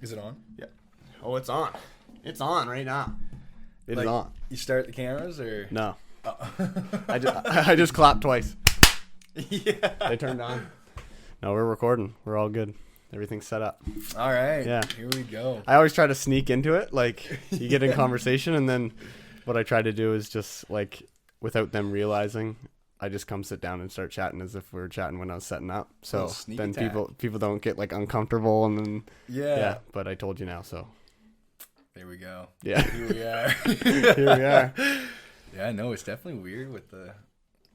Is it on? Yeah. Oh, it's on. It's on right now. It is on. You start the cameras or? No. Oh. I just clapped twice. Yeah. They turned on. No, we're recording. We're all good. Everything's set up. All right. Yeah. Here we go. I always try to sneak into it. Like, you get in conversation, and then what I try to do is just, like, without them realizing, I just come sit down and start chatting as if we were chatting when I was setting up. So then people don't get, like, uncomfortable, and then, yeah. But I told you now, so. There we go. Yeah. Here we are. Here we are. Yeah, no, it's definitely weird with the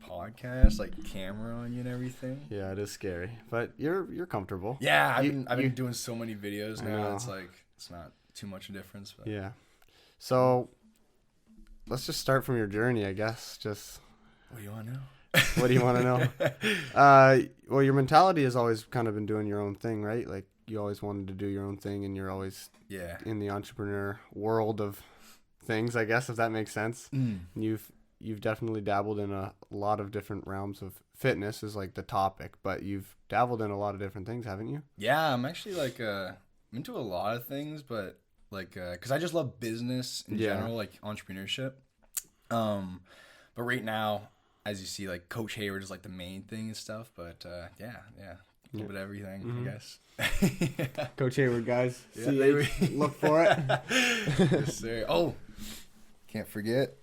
podcast, like camera on you and everything. Yeah, it is scary, but you're comfortable. Yeah, I've been doing so many videos now. It's like it's not too much a difference. But. Yeah. So let's just start from your journey, I guess. Just what do you want to know? What do you want to know? Well, your mentality has always kind of been doing your own thing, right? Like you always wanted to do your own thing, and you're always in the entrepreneur world of things, I guess, if that makes sense. You've definitely dabbled in a lot of different realms of fitness is like the topic, but you've dabbled in a lot of different things, haven't you? Yeah, I'm actually like I'm into a lot of things, but like because I just love business in general, like entrepreneurship. But right now, as you see, like Coach Hayward is like the main thing and stuff. But a little bit of everything, I guess. Coach Hayward, guys. Yeah, look for it. Yes, sir. Oh, can't forget.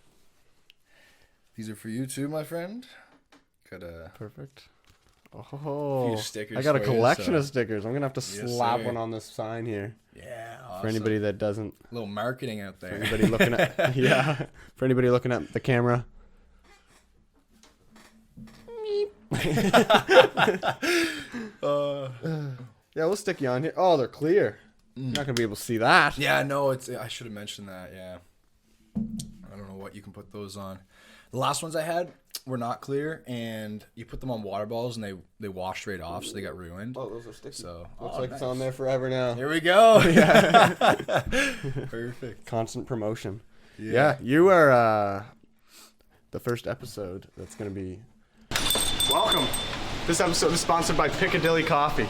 These are for you too, my friend. Got a perfect. Oh, few stickers. I got a collection of stickers. I'm gonna have to slap sir. one on this sign here. Yeah, awesome. For anybody that doesn't. A little marketing out there. For anybody looking at for anybody looking at the camera. Yeah, we'll stick you on here. Oh, they're clear. You're not gonna be able to see that. Yeah, no, I should have mentioned that. Yeah, I don't know what you can put those on. The last ones I had were not clear, and you put them on water bottles, and they washed right off, so they got ruined. Oh, those are sticky. So looks like it's on there forever now. Here we go. Yeah. Perfect. Constant promotion. Yeah, you are the first episode that's gonna be. Welcome. This episode is sponsored by Piccadilly Coffee.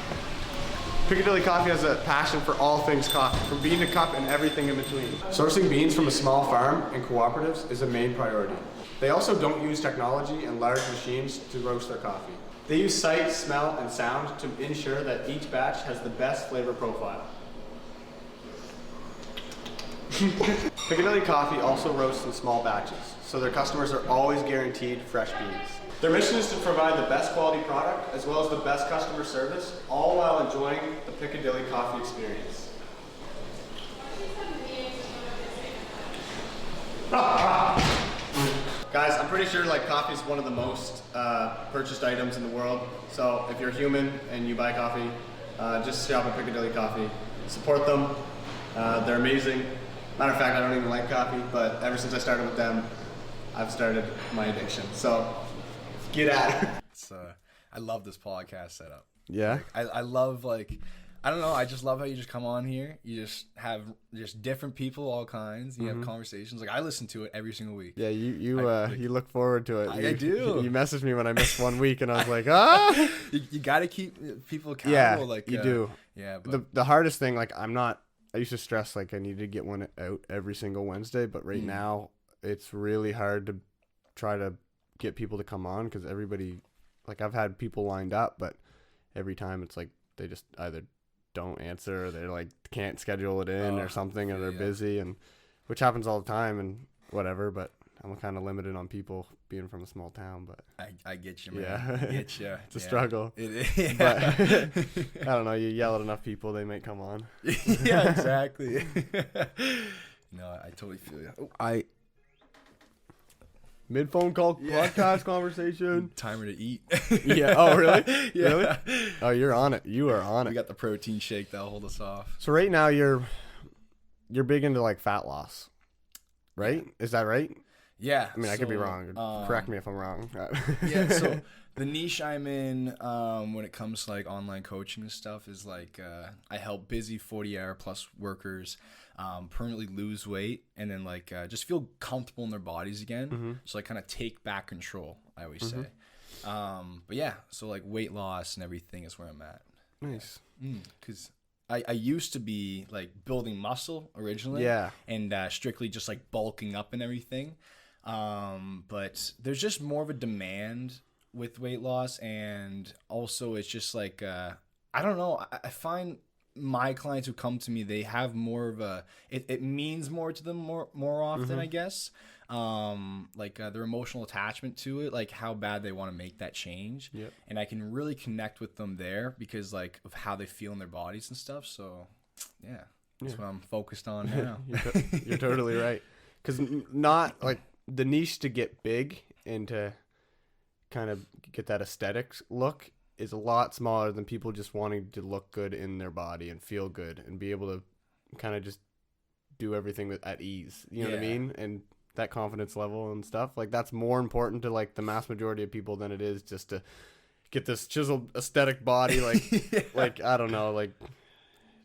Piccadilly Coffee has a passion for all things coffee, from bean to cup and everything in between. Sourcing beans from a small farm and cooperatives is a main priority. They also don't use technology and large machines to roast their coffee. They use sight, smell, and sound to ensure that each batch has the best flavor profile. Piccadilly Coffee also roasts in small batches, so their customers are always guaranteed fresh beans. Their mission is to provide the best quality product as well as the best customer service, all while enjoying the Piccadilly Coffee experience. Guys, I'm pretty sure like coffee is one of the most purchased items in the world. So if you're human and you buy coffee, just shop at Piccadilly Coffee. Support them. They're amazing. Matter of fact, I don't even like coffee, but ever since I started with them, I've started my addiction. So get at it. I love this podcast setup. Yeah. Like, I love I don't know. I just love how you just come on here. You just have just different people, all kinds. You have conversations. Like I listen to it every single week. Yeah, you look forward to it. I do. You messaged me when I missed 1 week, and I was like, You got to keep people Yeah, accountable. you do. Yeah. But The hardest thing, like I used to stress like I needed to get one out every single Wednesday, but right now it's really hard to try to get people to come on because everybody, like I've had people lined up, but every time it's like they just either don't answer or they're like can't schedule it in or something, or they're busy, and which happens all the time and whatever. But I'm kind of limited on people being from a small town. But I get you, man. Yeah, I get you. It's a struggle. It is. But I don't know. You yell at enough people, they might come on. Yeah, exactly. No, I totally feel you. Oh, Mid phone call podcast conversation. Timer to eat. Yeah. Oh, really? Yeah. Really? Oh, you're on it. You are on it. We got the protein shake that'll hold us off. So right now you're big into like fat loss, right? Is that right? Yeah. I mean, I could be wrong. Correct me if I'm wrong. Yeah. So the niche I'm in, when it comes to like online coaching and stuff, is like I help busy 40-hour plus workers permanently lose weight and then like just feel comfortable in their bodies again. So like kind of take back control, I always say. But yeah, so like weight loss and everything is where I'm at. Nice. Because I used to be like building muscle originally, and strictly just like bulking up and everything. But there's just more of a demand with weight loss, and also it's just like I don't know. I find my clients who come to me, they have more of a it means more to them more often, I guess. Like their emotional attachment to it, like how bad they want to make that change. And I can really connect with them there because like of how they feel in their bodies and stuff. So that's what I'm focused on now. You're totally right. Because not like the niche to get big and to kind of get that aesthetics look is a lot smaller than people just wanting to look good in their body and feel good and be able to kind of just do everything at ease. You know what I mean? And that confidence level and stuff, like that's more important to like the mass majority of people than it is just to get this chiseled aesthetic body. Like, like, I don't know, like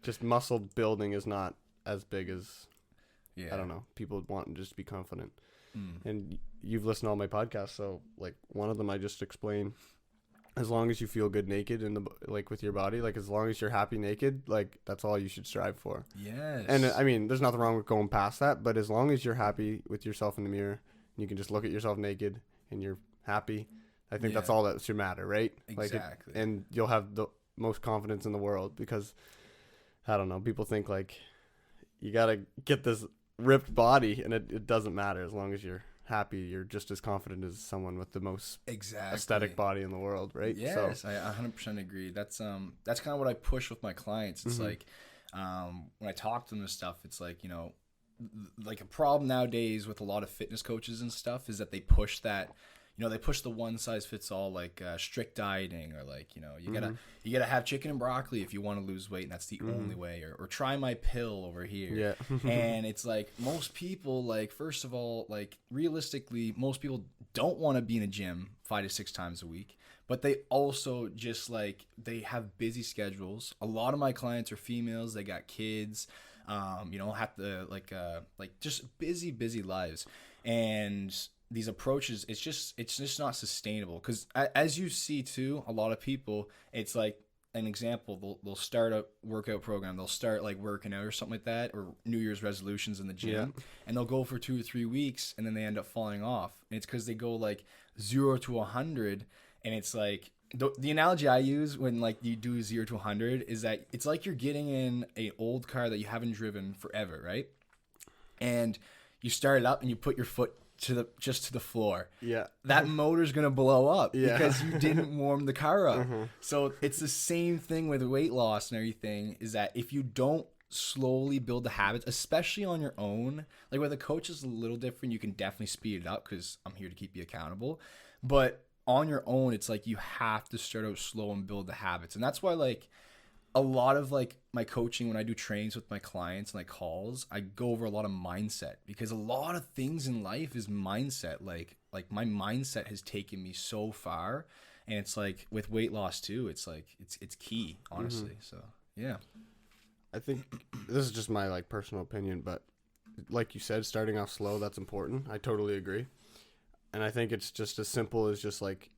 just muscle building is not as big as, I don't know, people want to just be confident. And you've listened to all my podcasts. So like one of them, I just explained, as long as you feel good naked in the like with your body, like as long as you're happy naked, like that's all you should strive for. Yes. And I mean, there's nothing wrong with going past that, but as long as you're happy with yourself in the mirror, and you can just look at yourself naked and you're happy, I think that's all that should matter, right? Exactly. Like and you'll have the most confidence in the world because I don't know, people think like you gotta get this ripped body, and it doesn't matter as long as you're happy. You're just as confident as someone with the most aesthetic body in the world, right? Yes, so. I 100% agree. That's kind of what I push with my clients. It's like when I talk to them and stuff, it's like, you know, like a problem nowadays with a lot of fitness coaches and stuff is that they push that, you know, they push the one size fits all, like strict dieting, or like, you know, you gotta have chicken and broccoli if you want to lose weight, and that's the only way, or try my pill over here. And it's like most people, like, first of all, like realistically, most people don't want to be in a gym 5 to 6 times a week, but they also just like they have busy schedules. A lot of my clients are females, they got kids, you know, have to like just busy lives, and these approaches, it's just not sustainable. Because as you see too, a lot of people, it's like an example, they'll start a workout program, they'll start like working out or something like that, or New Year's resolutions in the gym, and they'll go for 2 or 3 weeks, and then they end up falling off. And it's because they go like 0 to 100, and it's like the analogy I use when like you do 0 to 100 is that it's like you're getting in an old car that you haven't driven forever, right? And you start it up and you put your foot to the floor. That motor's gonna blow up because you didn't warm the car up. So it's the same thing with weight loss and everything, is that if you don't slowly build the habits, especially on your own, like with a coach is a little different, you can definitely speed it up because I'm here to keep you accountable, but on your own, it's like you have to start out slow and build the habits. And that's why like a lot of like my coaching, when I do trainings with my clients and like calls, I go over a lot of mindset, because a lot of things in life is mindset. Like my mindset has taken me so far, and it's like with weight loss too, it's like it's key, honestly. So yeah, I think this is just my like personal opinion, but like you said, starting off slow, that's important. I totally agree. And I think it's just as simple as just like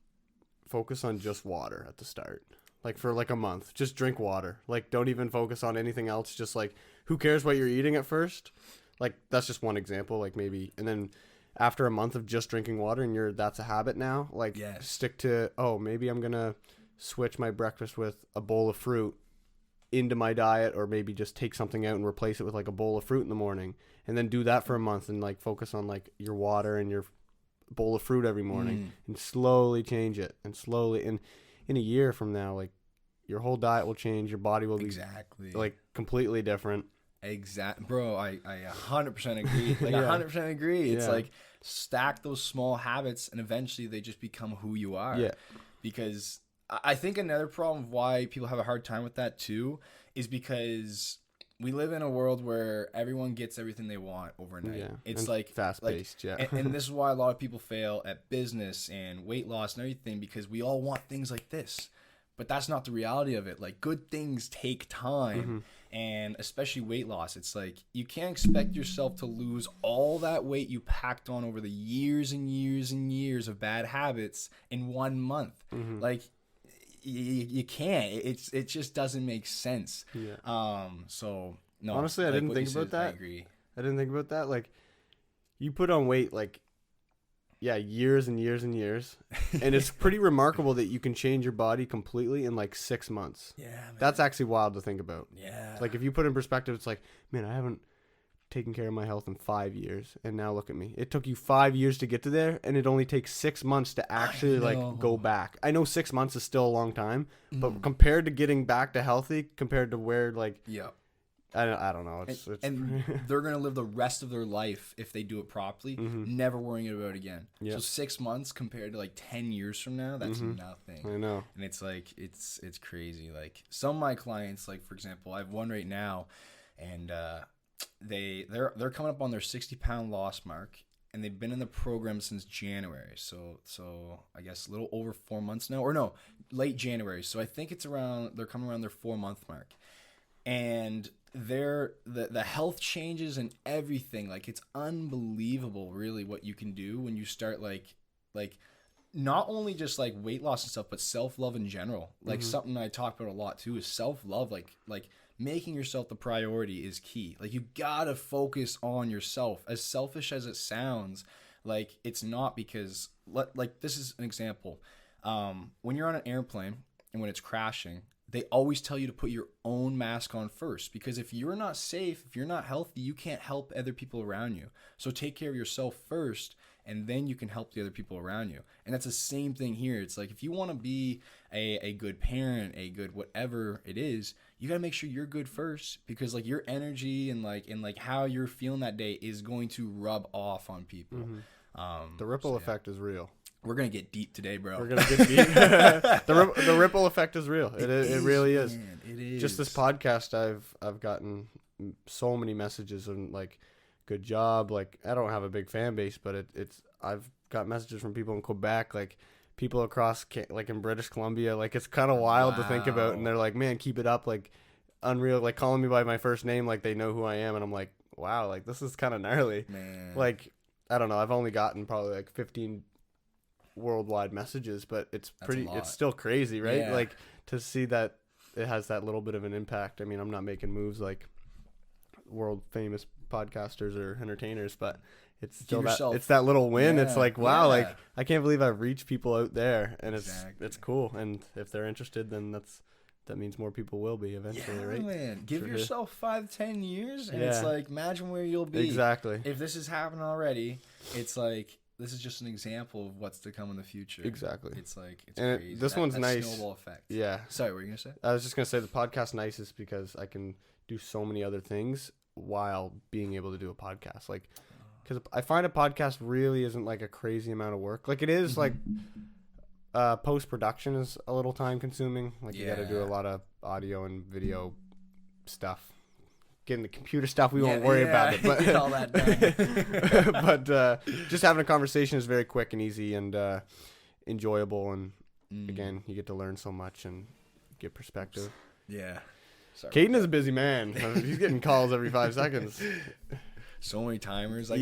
focus on just water at the start. Like for like a month, just drink water. Like don't even focus on anything else. Just like, who cares what you're eating at first? Like that's just one example. Like maybe, and then after a month of just drinking water and that's a habit now, like stick to, maybe I'm going to switch my breakfast with a bowl of fruit into my diet, or maybe just take something out and replace it with like a bowl of fruit in the morning, and then do that for a month and like focus on like your water and your bowl of fruit every morning and slowly change it, and slowly, and in a year from now, like your whole diet will change, your body will be like completely different. Bro, I 100% agree. Like 100% agree. It's like stack those small habits, and eventually they just become who you are. Because I think another problem of why people have a hard time with that too is because we live in a world where everyone gets everything they want overnight. It's and like fast-paced, and this is why a lot of people fail at business and weight loss and everything, because we all want things like this. But that's not the reality of it. Like, good things take time, and especially weight loss. It's like you can't expect yourself to lose all that weight you packed on over the years and years and years of bad habits in 1 month. Like, you can't. It just doesn't make sense. Yeah. So no. Honestly, I didn't think about that. I agree. I didn't think about that. Like, you put on weight like, yeah, years and years and years, and it's pretty remarkable that you can change your body completely in like 6 months. Yeah, man. That's actually wild to think about. Yeah. Like, if you put it in perspective, it's like, man, I haven't taken care of my health in 5 years, and now look at me. It took you 5 years to get to there, and it only takes 6 months to actually like go back. I know 6 months is still a long time, but compared to getting back to healthy, compared to where like, yeah. I don't know. It's and they're going to live the rest of their life if they do it properly, never worrying about it again. Yep. So 6 months compared to like 10 years from now, that's nothing. I know. And it's like, it's crazy. Like some of my clients, like for example, I have one right now, and they're coming up on their 60-pound loss mark, and they've been in the program since January. So I guess a little over 4 months now, or no, late January. So I think they're coming around their 4-month mark. And the health changes and everything, like it's unbelievable really what you can do when you start like not only just like weight loss and stuff, but self-love in general. Like something I talk about a lot too is self-love. Like making yourself the priority is key. Like you gotta focus on yourself. As selfish as it sounds, like it's not, because like this is an example. When you're on an airplane and when it's crashing, they always tell you to put your own mask on first, because if you're not safe, if you're not healthy, you can't help other people around you. So take care of yourself first, and then you can help the other people around you. And that's the same thing here. It's like if you want to be a good parent, a good whatever it is, you got to make sure you're good first, because like your energy and like how you're feeling that day is going to rub off on people. The ripple effect is real. We're gonna get deep today, bro. We're gonna get deep. The ripple effect is real. It really is. Man, it is. Just this podcast, I've gotten so many messages and like, good job. Like, I don't have a big fan base, but I've got messages from people in Quebec, like people across like in British Columbia. Like, it's kind of wild to think about, and they're like, man, keep it up. Like, unreal. Like, calling me by my first name, like they know who I am, and I'm like, wow, like this is kind of gnarly. Man. Like, I don't know. I've only gotten probably like 15 worldwide messages, but it's still crazy, right? Yeah. Like, to see that it has that little bit of an impact. I mean, I'm not making moves like world famous podcasters or entertainers, but it's still it's that little win. It's like, wow, like I can't believe I've reached people out there, and it's cool. And if they're interested, then that means more people will be eventually, right? Man. Give yourself 5-10 years, and it's like, imagine where you'll be. Exactly. If this has happened already, it's like, this is just an example of what's to come in the future. Exactly. It's like, it's and crazy. This one's nice. Snowball effect. Yeah. Sorry, what were you gonna say? I was just gonna say the podcast nice is because I can do so many other things while being able to do a podcast. Like, because I find a podcast really isn't like a crazy amount of work. Like, it is like post production is a little time consuming. Like, you got to do a lot of audio and video stuff. Getting the computer stuff, we won't worry about it. But all that done. but just having a conversation is very quick and easy and enjoyable. And again, you get to learn so much and get perspective. Yeah. Khaden is a busy man. He's getting calls every 5 seconds. So many timers. I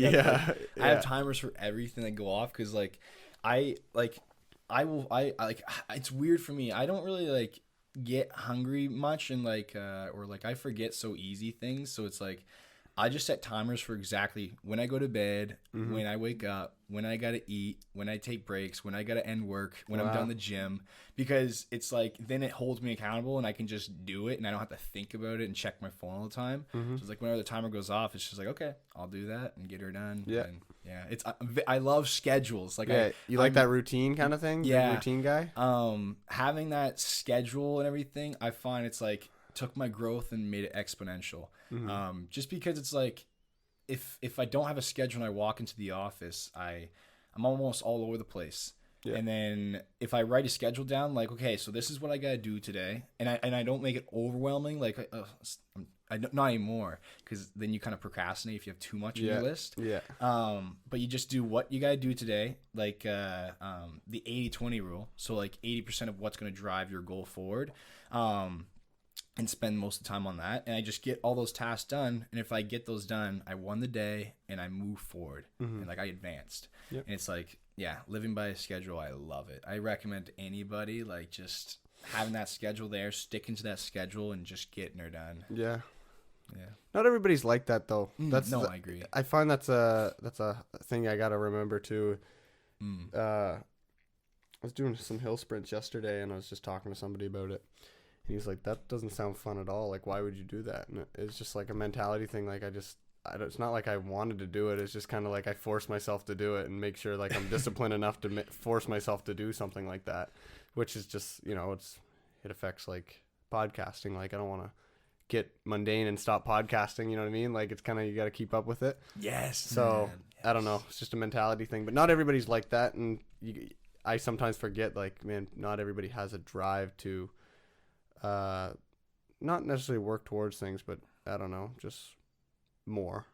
have timers for everything that go off, because like it's weird for me. I don't really like get hungry much, and like or like I forget so easy things. So it's like I just set timers for exactly when I go to bed, when I wake up, when I gotta eat, when I take breaks, when I gotta end work, when I'm done the gym, because it's like then it holds me accountable and I can just do it and I don't have to think about it and check my phone all the time. So it's like whenever the timer goes off, it's just like, okay, I'll do that and get her done. And it's I love schedules. Like you like that routine kind of thing? Yeah, you're a routine guy. Having that schedule and everything, I find it's like took my growth and made it exponential. Just because it's like if I don't have a schedule and I walk into the office, I'm almost all over the place. And then if I write a schedule down, like, okay, so this is what I gotta do today, and I don't make it overwhelming, like I don't, not anymore, because then you kind of procrastinate if you have too much on your list. But you just do what you gotta do today, like the 80-20 rule. So like 80% of what's gonna drive your goal forward. And spend most of the time on that, and I just get all those tasks done, and if I get those done, I won the day and I move forward, and like I advanced. And it's like, living by a schedule, I love it. I recommend to anybody, like, just having that schedule there, sticking to that schedule, and just getting her done. Yeah. Yeah. Not everybody's like that though. I agree. I find that's a thing I gotta remember too. I was doing some hill sprints yesterday, and I was just talking to somebody about it. And he's like, "That doesn't sound fun at all. Like, why would you do that?" And it's just like a mentality thing. Like, it's not like I wanted to do it. It's just kind of like I force myself to do it and make sure like I'm disciplined enough to force myself to do something like that, which is just, you know, it affects like podcasting. Like, I don't want to get mundane and stop podcasting. You know what I mean? Like, it's kind of, you got to keep up with it. Yes. So Yes. I don't know. It's just a mentality thing, but not everybody's like that. And I sometimes forget, like, man, not everybody has a drive to, not necessarily work towards things, but I don't know, just more.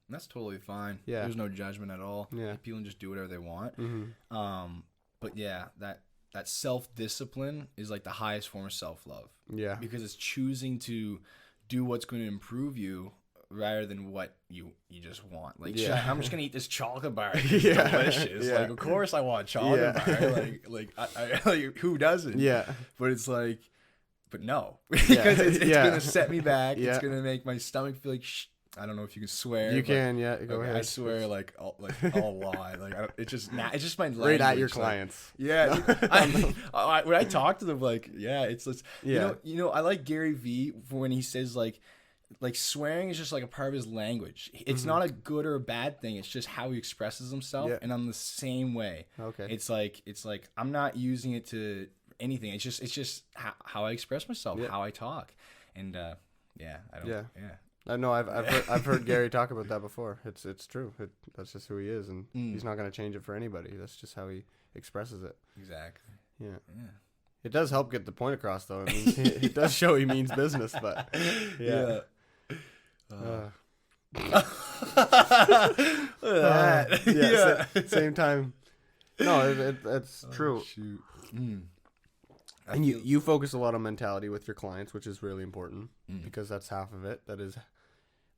That's totally fine. Yeah. There's no judgment at all. Yeah. People can just do whatever they want. Mm-hmm. But yeah, that self-discipline is like the highest form of self-love. Yeah. Because it's choosing to do what's going to improve you rather than what you just want. Like, I'm just gonna eat this chocolate bar. It's delicious. Yeah. Like, of course I want a chocolate bar. Like who doesn't? Yeah. But it's like, but no, because it's gonna set me back. Yeah. It's gonna make my stomach feel like I don't know if you can swear. You can, yeah. Go ahead. I swear, like a lot. Like it's just my language. Right at your like, clients. yeah. When I talk to them, like, it's you know, I like Gary Vee for when he says like swearing is just like a part of his language. It's not a good or a bad thing. It's just how he expresses himself. Yeah. And I'm the same way. Okay. It's like I'm not using it to anything. It's just how I express myself, how I talk, and I don't. Yeah. I know. I've heard Gary talk about that before. It's true. That's just who he is, and he's not going to change it for anybody. That's just how he expresses it. Exactly. Yeah. It does help get the point across, though. I mean, it does show he means business, but yeah. Same time. No, it's true. Shoot. And you focus a lot on mentality with your clients, which is really important because that's half of it. That is,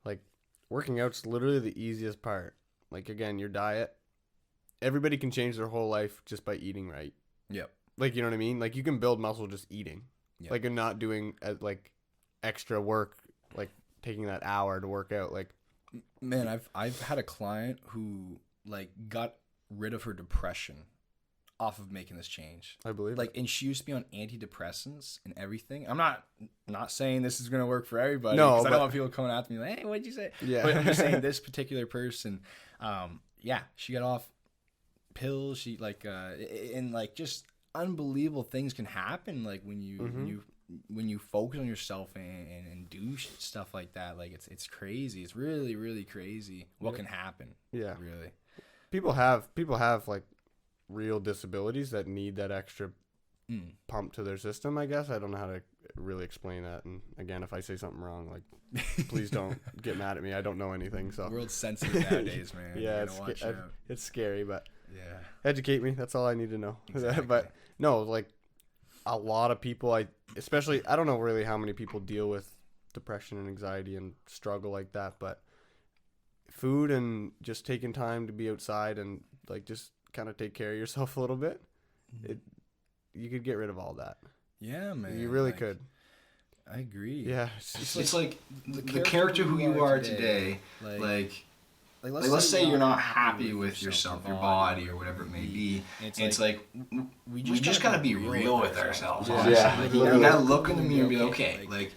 like, working out's literally the easiest part. Like, again, your diet. Everybody can change their whole life just by eating right. Yep. Like, you know what I mean? Like, you can build muscle just eating. Yep. Like, and not doing like extra work, like taking that hour to work out. Like, man, I've had a client who like got rid of her depression off of making this change. I believe like, and she used to be on antidepressants and everything. I'm not saying this is gonna work for everybody. No, I don't want people coming after me like, hey, what'd you say? Yeah. But I'm just saying this particular person, she got off pills. She like, and like just unbelievable things can happen. Like when you focus on yourself and do stuff like that. Like it's crazy. It's really, really crazy what can happen. Yeah. Really. People have like real disabilities that need that extra pump to their system, I guess. I don't know how to really explain that. And again, if I say something wrong, like, please don't get mad at me. I don't know anything. So the world's sensitive nowadays, man. Yeah, it's scary, but yeah, educate me. That's all I need to know. Exactly. But no, like a lot of people, I don't know really how many people deal with depression and anxiety and struggle like that, but food and just taking time to be outside and like just kind of take care of yourself a little bit, you could get rid of all that. Yeah, man. You really could. I agree. Yeah. It's like the character who you are today, like let's say you're not happy with yourself, your body, or whatever it may be. It's like we just gotta be real with ourselves. Yeah. Like, you gotta look in the mirror and be like, okay, like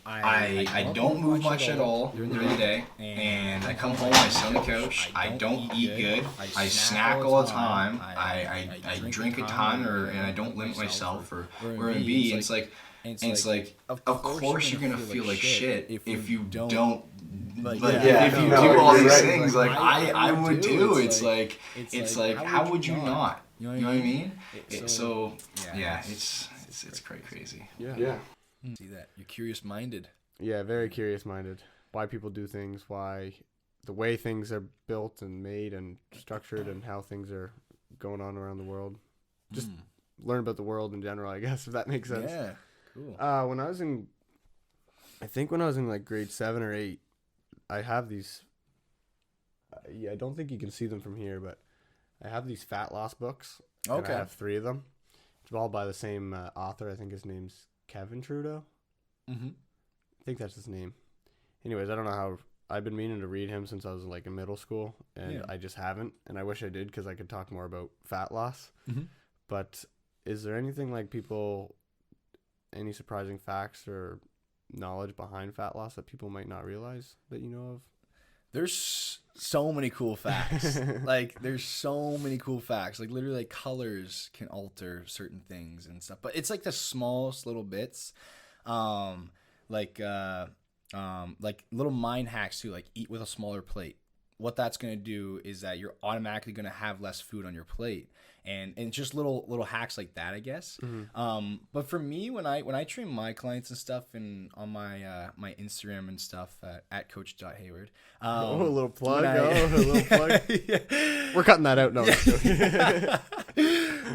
I don't move much at all during the day, and I come home, I sit on the couch, I don't eat good, I snack all the time, I drink a ton, and I don't limit myself, or in B, it's like, of course you're gonna feel like shit if you don't. If you do all these things, like I would do, it's like how would you not? You know what I mean? It's crazy. Yeah. See that? You're curious-minded. Yeah, very curious-minded. Why people do things, why the way things are built and made and structured, and how things are going on around the world. Just learn about the world in general, I guess, if that makes sense. Yeah, cool. When I was in like grade 7 or 8, I have these. I don't think you can see them from here, but I have these fat loss books. Okay. And I have 3 of them. It's all by the same author. I think his name's Kevin Trudeau. Mm-hmm. I think that's his name. Anyways, I don't know how. I've been meaning to read him since I was like in middle school, and I just haven't. And I wish I did because I could talk more about fat loss. Mm-hmm. But is there anything like any surprising facts or knowledge behind fat loss that people might not realize that you know of? There's so many cool facts. Like, there's so many cool facts. Like, literally, like, colors can alter certain things and stuff. But it's like the smallest little bits. Like little mind hacks too. Like, eat with a smaller plate. What that's gonna do is that you're automatically gonna have less food on your plate, and just little hacks like that, I guess. Mm-hmm. But for me, when I train my clients and stuff, and on my my Instagram and stuff at Coach Hayward. A little plug. A little plug. Yeah. We're cutting that out. No.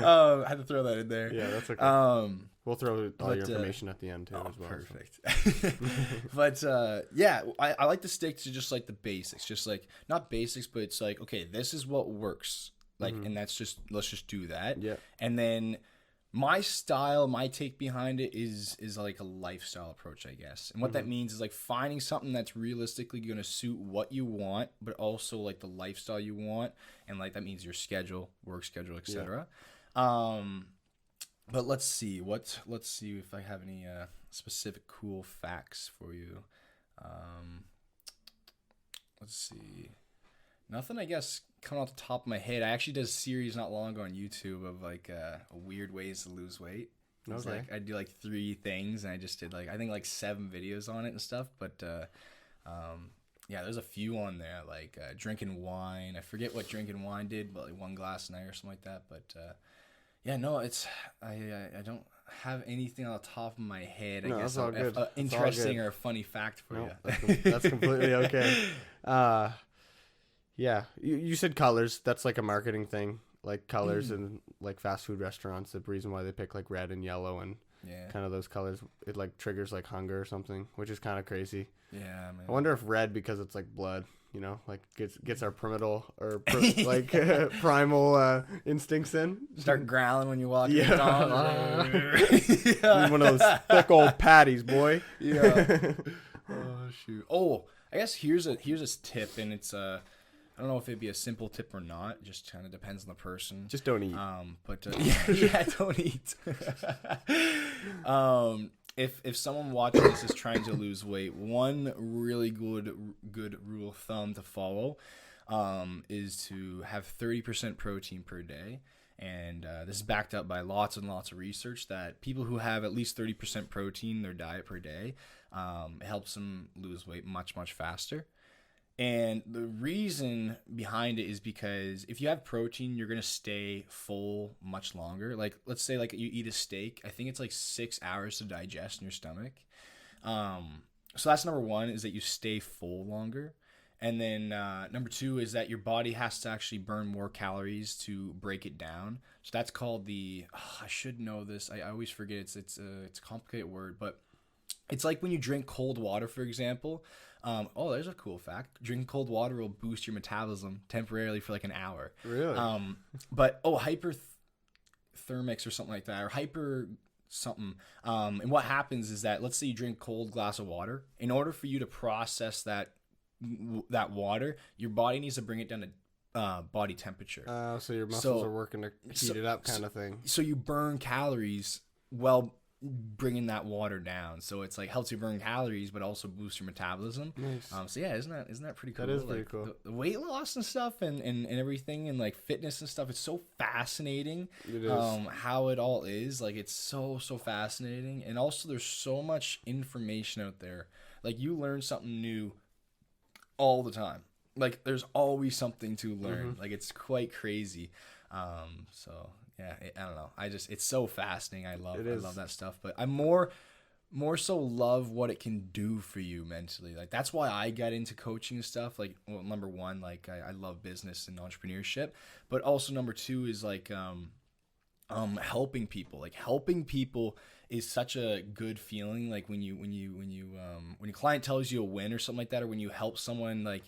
I had to throw that in there. Yeah, that's okay. We'll throw all your but, information at the end too as well. Perfect. But yeah, I like to stick to just like the basics, just like not basics, but it's like, okay, this is what works, like, and let's just do that. Yeah. And then my style, my take behind it is like a lifestyle approach, I guess. And what that means is like finding something that's realistically going to suit what you want, but also like the lifestyle you want, and like that means your schedule, work schedule, etc. But let's see if I have any specific cool facts for you. Let's see. Nothing, I guess, coming off the top of my head. I actually did a series not long ago on YouTube of like weird ways to lose weight. It's Okay. like I do like 3 things, and I just did like I think like 7 videos on it and stuff. But yeah, there's a few on there like drinking wine. I forget what drinking wine did, but like 1 glass a night or something like that. But yeah, no, it's I don't have anything on the top of my head. I No, guess that's all good. interesting That's all or a funny fact for No, you. that's completely okay. Yeah, you said colors. That's like a marketing thing, like colors and like fast food restaurants. The reason why they pick like red and yellow and kind of those colors, it like triggers like hunger or something, which is kind of crazy. Yeah, man. I wonder if red, because it's like blood, you know, like gets our primal or primal instincts in. Start growling when you walk in. Yeah. Yeah. One of those thick old patties, boy. Yeah. Oh shoot. Oh, I guess here's a tip, and it's I don't know if it'd be a simple tip or not. It just kind of depends on the person. Just don't eat. But yeah, don't eat. If someone watching this is trying to lose weight, one really good rule of thumb to follow is to have 30% protein per day. And this is backed up by lots and lots of research that people who have at least 30% protein in their diet per day, it helps them lose weight much, much faster. And the reason behind it is because if you have protein, you're going to stay full much longer. Like, let's say like you eat a steak. I think it's like 6 hours to digest in your stomach. So that's number one, is that you stay full longer. And then number 2 is that your body has to actually burn more calories to break it down. So that's called I should know this. I always forget. It's a complicated word, but it's like when you drink cold water, for example. There's a cool fact. Drinking cold water will boost your metabolism temporarily for like an hour. Really? But hyperthermics or something like that, or hyper something. And what happens is that, let's say you drink a cold glass of water. In order for you to process that water, your body needs to bring it down to body temperature. So your muscles are working to heat it up, kind of thing. So you burn calories while bringing that water down. So it's like helps you burn calories, but also boosts your metabolism. Nice. So yeah, isn't that pretty cool? That is pretty cool. The weight loss and stuff and everything, and like fitness and stuff. It's so fascinating. It is. How it all is. Like, it's so fascinating. And also there's so much information out there. Like, you learn something new all the time. Like, there's always something to learn. Like, it's quite crazy. So yeah, I don't know. It's so fascinating. I love that stuff. But I more so love what it can do for you mentally. Like, that's why I got into coaching and stuff. Like, well, number 1, like I love business and entrepreneurship, but also number 2 is like helping people. Like, helping people is such a good feeling. Like when a client tells you a win or something like that, or when you help someone, like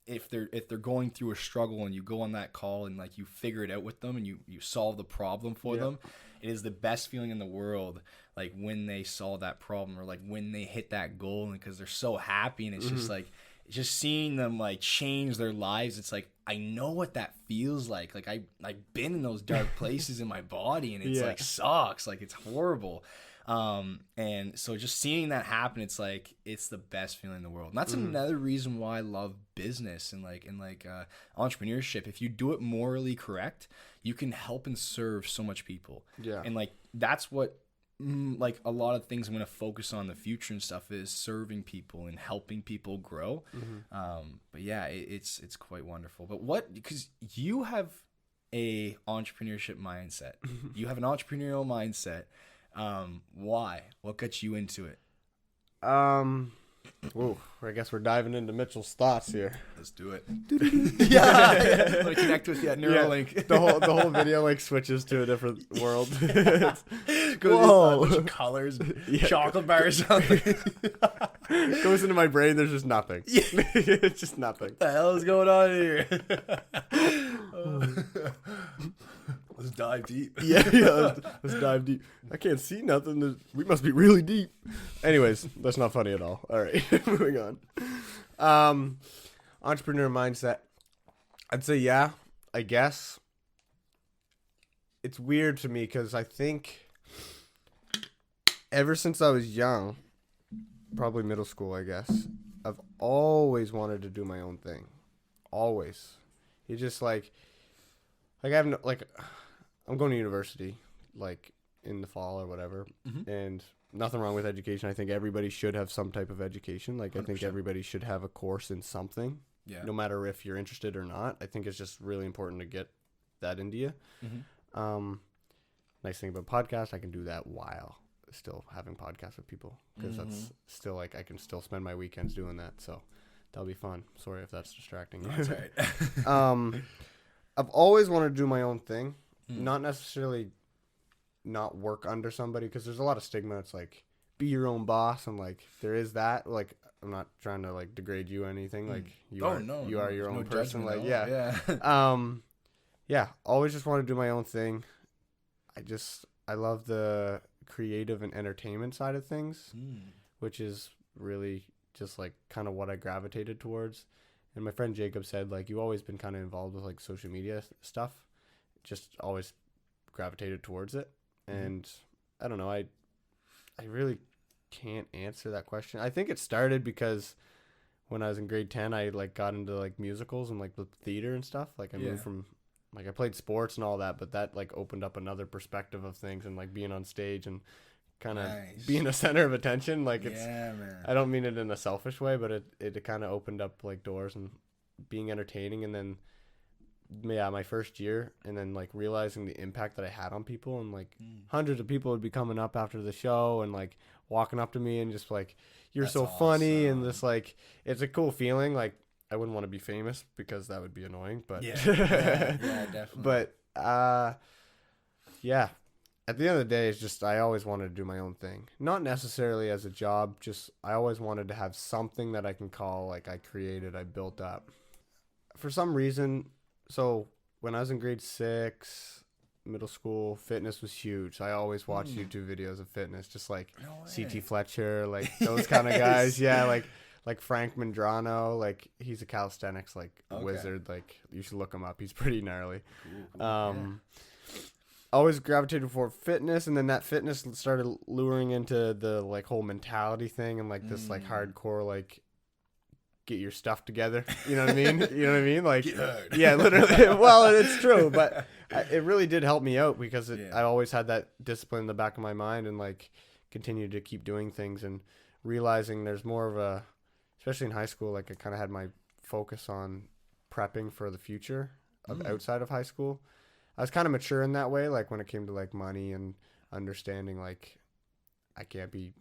if they're going through a struggle and you go on that call and like you figure it out with them and you solve the problem for them, it is the best feeling in the world, like when they solve that problem or like when they hit that goal, and because they're so happy, and it's just like just seeing them like change their lives. It's like, I know what that feels like I've been in those dark places in my body, and it's like sucks, like it's horrible. And so just seeing that happen, it's like, it's the best feeling in the world. And that's another reason why I love business and entrepreneurship. If you do it morally correct, you can help and serve so much people. Yeah. And like, that's what, like a lot of things I'm going to focus on in the future and stuff is serving people and helping people grow. But yeah, it's quite wonderful. But because you have a entrepreneurship mindset, you have an entrepreneurial mindset. Why? What got you into it? Whoa, I guess we're diving into Mitchell's thoughts here. Let's do it. Yeah. Let me connect with Neuralink. Yeah, the whole video like switches to a different world. Whoa. A bunch of colors, chocolate bars. Goes into my brain. There's just nothing. Yeah. It's just nothing. What the hell is going on here? Let's dive deep. Let's dive deep. I can't see nothing. We must be really deep. Anyways, that's not funny at all. All right, moving on. Entrepreneur mindset. I'd say yeah, I guess. It's weird to me because I think ever since I was young, probably middle school, I guess, I've always wanted to do my own thing. Always. You just like I have no, like, I'm going to university, like, in the fall or whatever, and nothing wrong with education. I think everybody should have some type of education. Like, 100%. I think everybody should have a course in something, no matter if you're interested or not. I think it's just really important to get that into you. Nice thing about podcasts, I can do that while still having podcasts with people, because that's still, like, I can still spend my weekends doing that, so that'll be fun. Sorry if that's distracting. That's right. I've always wanted to do my own thing, not necessarily not work under somebody, because there's a lot of stigma. It's like, be your own boss, and like there is that. Like, I'm not trying to like degrade you or anything. Like you are your own person. Like always just want to do my own thing. I love the creative and entertainment side of things, which is really just like kind of what I gravitated towards. And my friend Jacob said, like, you've always been kind of involved with, like, social media stuff. Just always gravitated towards it. And I don't know. I really can't answer that question. I think it started because when I was in grade 10, I, like, got into, like, musicals and, like, the theater and stuff. Like, I moved from, like, I played sports and all that, but that, like, opened up another perspective of things, and, like, being on stage and kind of being a center of attention. Like, it's man. I don't mean it in a selfish way, but it kind of opened up like doors and being entertaining. And then my first year, and then like realizing the impact that I had on people, and like hundreds of people would be coming up after the show and like walking up to me and just like, you're That's so awesome. Funny, and this like, it's a cool feeling. Like, I wouldn't want to be famous because that would be annoying, but yeah definitely. But at the end of the day, it's just, I always wanted to do my own thing. Not necessarily as a job, just I always wanted to have something that I can call, like, I created, I built up. For some reason, so when I was in grade 6, middle school, fitness was huge. I always watched YouTube videos of fitness, just like C.T. Fletcher, like those kind of guys. Yeah, like Frank Mandrano, like he's a calisthenics, like wizard. Like, you should look him up. He's pretty gnarly. Cool. Always gravitated for fitness, and then that fitness started luring into the like whole mentality thing, and like this like hardcore like get your stuff together. You know what I mean? You know what I mean? Like, yeah, literally. Well, it's true, but it really did help me out because I always had that discipline in the back of my mind, and like continued to keep doing things and realizing there's more of a, especially in high school, like I kind of had my focus on prepping for the future of outside of high school. I was kind of mature in that way, like when it came to like money and understanding like I can't be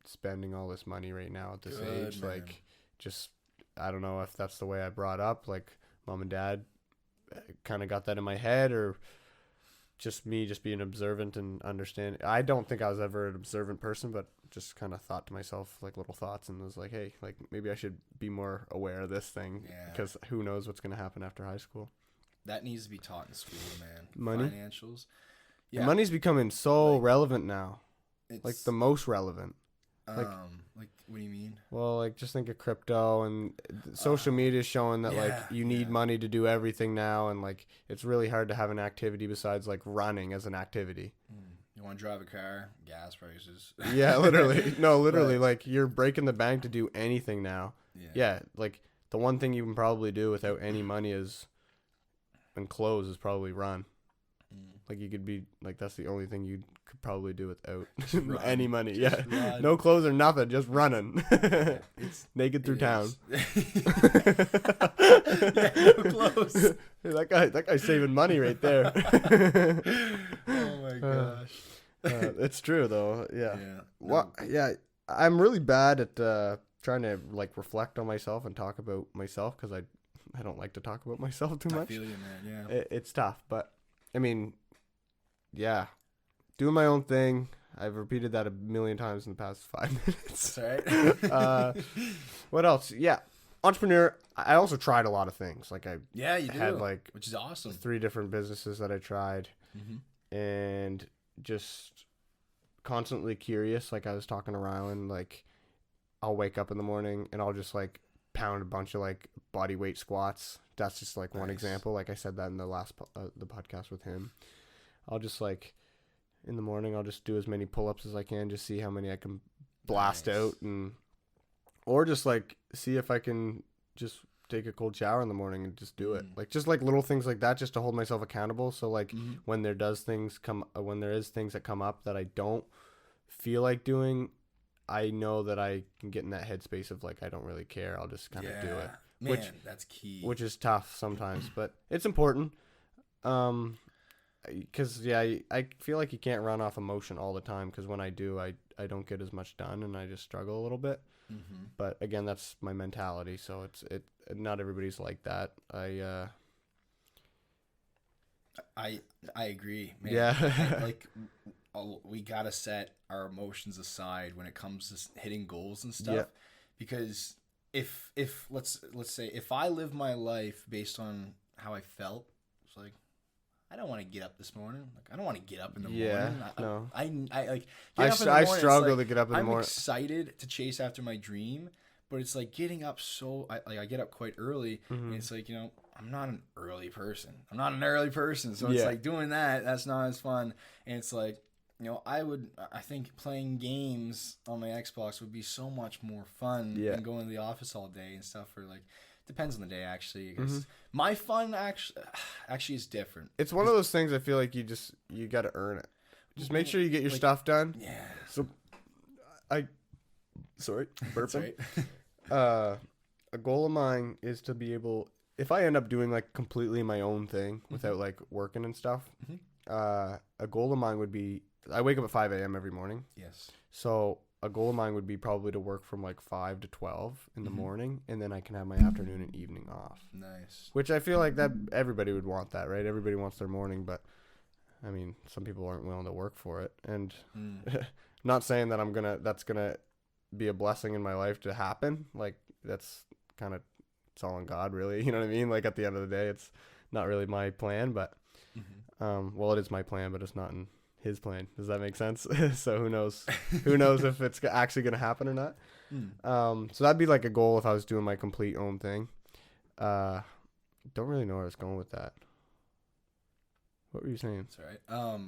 spending all this money right now at this age. Man. Like, just, I don't know if that's the way I brought up. Like, mom and dad kind of got that in my head, or just me just being observant and understanding. I don't think I was ever an observant person, but just kind of thought to myself like little thoughts and was like, hey, like maybe I should be more aware of this thing because who knows what's going to happen after high school. That needs to be taught in school, man. Money? Financials. Yeah. Money's becoming so relevant now. Like the most relevant. Like what do you mean? Well, like just think of crypto and social media is showing that like you need money to do everything now, and like it's really hard to have an activity besides like running as an activity. You want to drive a car? Gas prices. Yeah, literally. No, literally. Like you're breaking the bank to do anything now. Yeah, like the one thing you can probably do without any money and clothes is probably run. Like you could be like that's the only thing you could probbe do without any money. Just run. No clothes or nothing, just running. Naked through town. No clothes. That guy's saving money right there. Oh my gosh. It's true though. Yeah. Well, yeah. I'm really bad at trying to like reflect on myself and talk about myself because I don't like to talk about myself too much. I feel you, man. Yeah. It's tough, but I mean. Yeah, doing my own thing. I've repeated that a million times in the past 5 minutes. That's right. What else? Yeah, entrepreneur. I also tried a lot of things. Like you had do. Like which is awesome. 3 different businesses that I tried, and just constantly curious. Like I was talking to Rylan. Like I'll wake up in the morning and I'll just like pound a bunch of like body weight squats. That's just like one example. Like I said that in the last the podcast with him. I'll just like in the morning I'll just do as many pull-ups as I can, just see how many I can blast out, and or just like see if I can just take a cold shower in the morning and just do it. Like just like little things like that just to hold myself accountable. So like when there is things that come up that I don't feel like doing, I know that I can get in that headspace of like I don't really care. I'll just kind of do it. Man, that's key. Which is tough sometimes, but it's important. Because I feel like you can't run off emotion all the time, because when I do, I don't get as much done and I just struggle a little bit. But again, that's my mentality, so it not everybody's like that. I agree, man. Yeah. We gotta set our emotions aside when it comes to hitting goals and stuff, because if let's say if I live my life based on how I felt, it's like I don't want to get up this morning. Like I don't want to get up in the morning. No. I struggle to get up in the morning. I'm excited to chase after my dream, but it's like getting up I get up quite early, and it's like, I'm not an early person. So it's like doing that's not as fun. And it's like, I think playing games on my Xbox would be so much more fun than going to the office all day and stuff. Or like, depends on the day actually. Because my fun actually is different. It's one of those things I feel like you got to earn it. Just make sure you get your stuff done. Yeah. So, sorry, burping. Right. A goal of mine is to be able, if I end up doing like completely my own thing without like working and stuff, a goal of mine would be, I wake up at 5 a.m. every morning. Yes. So a goal of mine would be probably to work from like 5 to 12 in the morning, and then I can have my afternoon and evening off. Nice. Which I feel like that everybody would want that, right? Everybody wants their morning, but I mean, some people aren't willing to work for it. And not saying that that's gonna be a blessing in my life to happen. Like that's kind of, it's all on God, really. You know what I mean? Like at the end of the day, it's not really my plan, but well, it is my plan, but it's not in his plan. Does that make sense? So who knows if it's actually going to happen or not. So that'd be like a goal if I was doing my complete own thing. Don't really know where I was going with that. What were you saying? That's all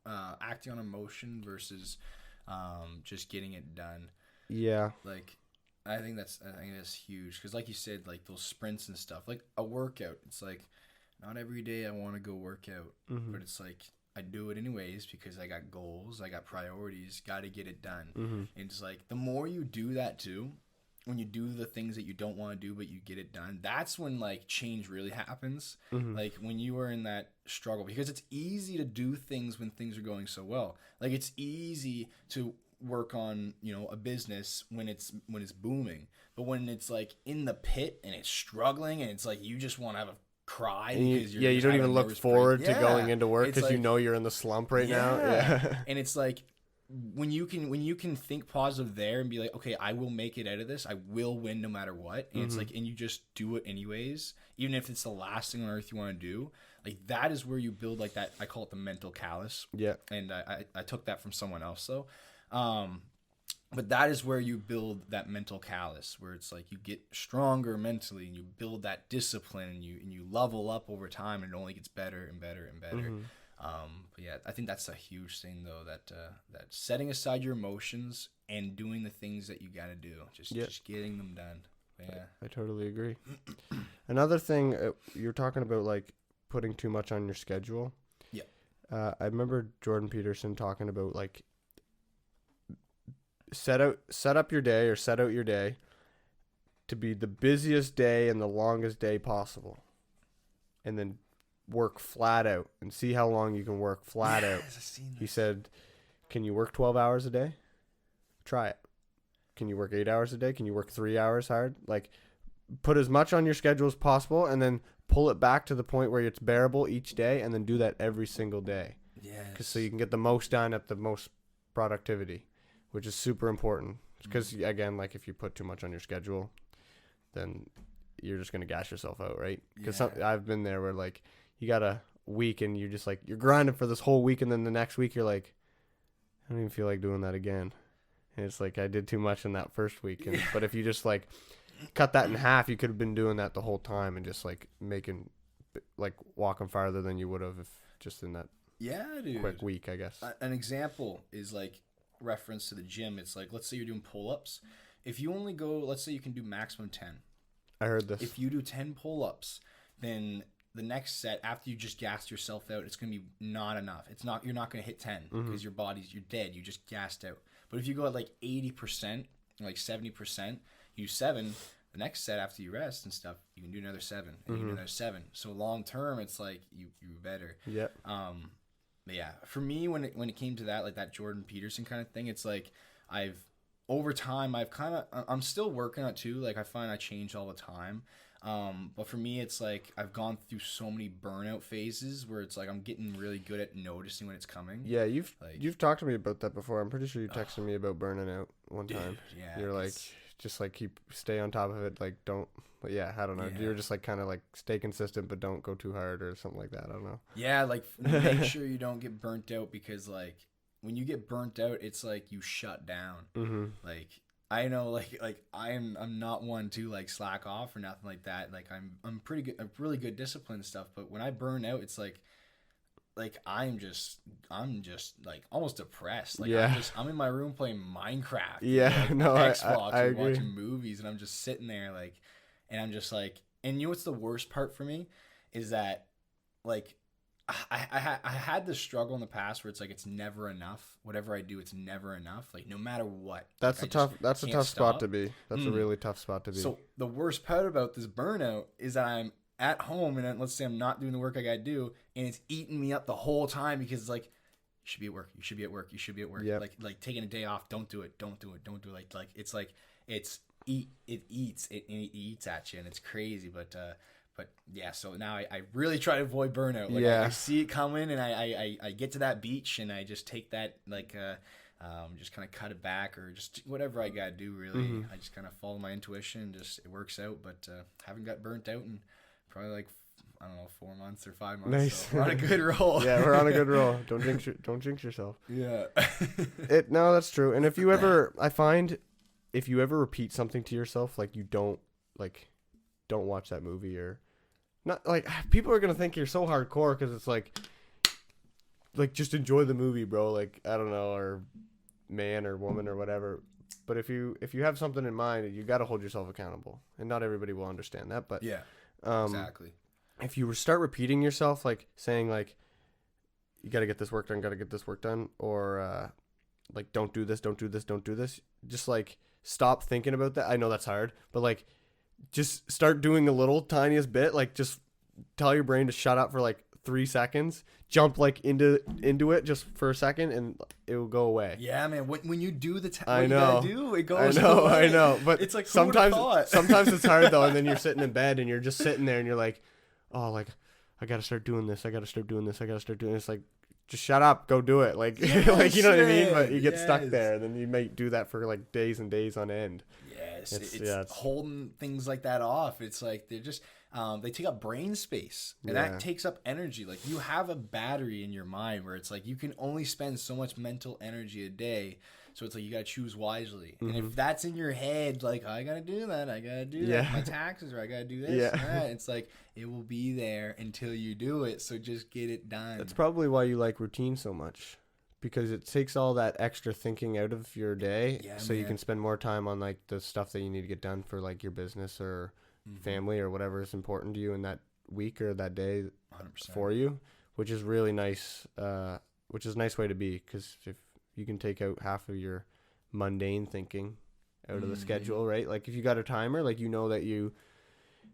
right. Acting on emotion versus just getting it done. Yeah. Like I think that's huge, because like you said, like those sprints and stuff, like a workout, it's like not every day I want to go work out, but it's like I do it anyways because I got goals, I got priorities, got to get it done. And it's like the more you do that too, when you do the things that you don't want to do but you get it done, that's when like change really happens. Like when you are in that struggle, because it's easy to do things when things are going so well. Like it's easy to work on a business when it's booming, but when it's like in the pit and it's struggling and it's like you just want to have a cry because you don't even look forward to going into work because you know you're in the slump right now. Yeah. And it's like when you can think positive there and be like, okay, I will make it out of this. I will win no matter what. And it's like, and you just do it anyways, even if it's the last thing on earth you want to do. Like that is where you build like that. I call it the mental callus. Yeah. And I took that from someone else though. But that is where you build that mental callus, where it's like you get stronger mentally and you build that discipline and you level up over time, and it only gets better and better and better. But yeah, I think that's a huge thing though, that setting aside your emotions and doing the things that you got to do, just getting them done. Yeah, I totally agree. Another thing you're talking about, like putting too much on your schedule. Yeah. I remember Jordan Peterson talking about like set out your day to be the busiest day and the longest day possible, and then work flat out and see how long you can work flat out. He said, can you work 12 hours a day? Try it. Can you work 8 hours a day? Can you work 3 hours hard? Like, put as much on your schedule as possible and then pull it back to the point where it's bearable each day, and then do that every single day. Yes. So you can get the most done at the most productivity, which is super important. Because, again, like if you put too much on your schedule, then you're just going to gas yourself out, right? Because I've been there where, like, you got a week and you're just like, you're grinding for this whole week, and then the next week you're like, I don't even feel like doing that again. And it's like, I did too much in that first week. And, but if you just like cut that in half, you could have been doing that the whole time and just like walking farther than you would have if just in that quick week, I guess. An example is like reference to the gym. It's like, let's say you're doing pull-ups. If you only go, let's say you can do maximum 10. I heard this. If you do 10 pull-ups, then the next set, after you just gassed yourself out, it's going to be not enough. You're not going to hit 10 because you're dead. You just gassed out. But if you go at like 80%, like 70%, you do 7, the next set after you rest and stuff, you can do another 7 and you do another 7. So long term, it's like you better. Yeah. But yeah, for me, when it came to that, like that Jordan Peterson kind of thing, it's like over time, I'm still working on it too. Like I find I change all the time. But for me, it's like I've gone through so many burnout phases where it's like I'm getting really good at noticing when it's coming. Yeah, you've talked to me about that before. I'm pretty sure you texted me about burning out one time. Yeah, you're like, just like stay on top of it. Like don't. But yeah, I don't know. Yeah. You're just like kind of like stay consistent, but don't go too hard or something like that. I don't know. Yeah, like make sure you don't get burnt out, because like when you get burnt out, it's like you shut down. Like. I know, like I'm not one to like slack off or nothing like that. Like I'm pretty good, really good discipline stuff. But when I burn out, it's like I'm just like almost depressed. Like I'm in my room playing Minecraft. Yeah, like, no, Xbox I or agree. watching movies, and I'm just sitting there like, and I'm just like, and you know what's the worst part for me is that like. I had this struggle in the past where it's like it's never enough. Whatever I do, it's never enough. Like no matter what. That's like, a tough spot to be. That's a really tough spot to be. So the worst part about this burnout is that I'm at home, and then let's say I'm not doing the work I gotta do, and it's eating me up the whole time, because it's like you should be at work. You should be at work. You should be at work. Yep. Like taking a day off. Don't do it. Don't do it. Don't do it. Like it's like it eats at you, and it's crazy. But yeah, so now I really try to avoid burnout. Like I see it coming, and I get to that beach, and I just take that like just kind of cut it back, or just whatever I gotta do. Really, I just kind of follow my intuition, and just it works out. But haven't got burnt out in probably like I don't know 4 months or 5 months. Nice. So we're on a good roll. Yeah, we're on a good roll. Don't jinx yourself. Yeah. No, that's true. And if you ever repeat something to yourself, like you don't watch that movie, or not, like people are gonna think you're so hardcore because it's like just enjoy the movie, bro. Like I don't know, or man or woman or whatever. But if you have something in mind, you got to hold yourself accountable, and not everybody will understand that. But yeah, exactly. If you start repeating yourself, like saying like you got to get this work done, or like don't do this, just like stop thinking about that. I know that's hard, but like. Just start doing a little tiniest bit, like just tell your brain to shut up for like 3 seconds, jump like into it just for a second, and it will go away. Yeah, man. When you do the I know. You gotta do, it goes away. I know. But it's like sometimes it's hard though, and then you're sitting in bed and you're just sitting there and you're like, oh, like, I got to start doing this. It's like, just shut up, go do it. Like, like, you know what I mean? But you get stuck there, and then you might do that for like days and days on end. Yes, it's holding things like that off. It's like they're just they take up brain space, and that takes up energy. Like, you have a battery in your mind where it's like you can only spend so much mental energy a day. So it's like you gotta choose wisely. And if that's in your head, like, I gotta do that, my taxes, or I gotta do this, and that, it's like it will be there until you do it. So just get it done. That's probably why you like routine so much, because it takes all that extra thinking out of your day, so you can spend more time on like the stuff that you need to get done for like your business or family or whatever is important to you in that week or that day 100%. for you, which is really nice. Which is a nice way to be, because if you can take out half of your mundane thinking out of the schedule, right? Like, if you got a timer, like, you know that you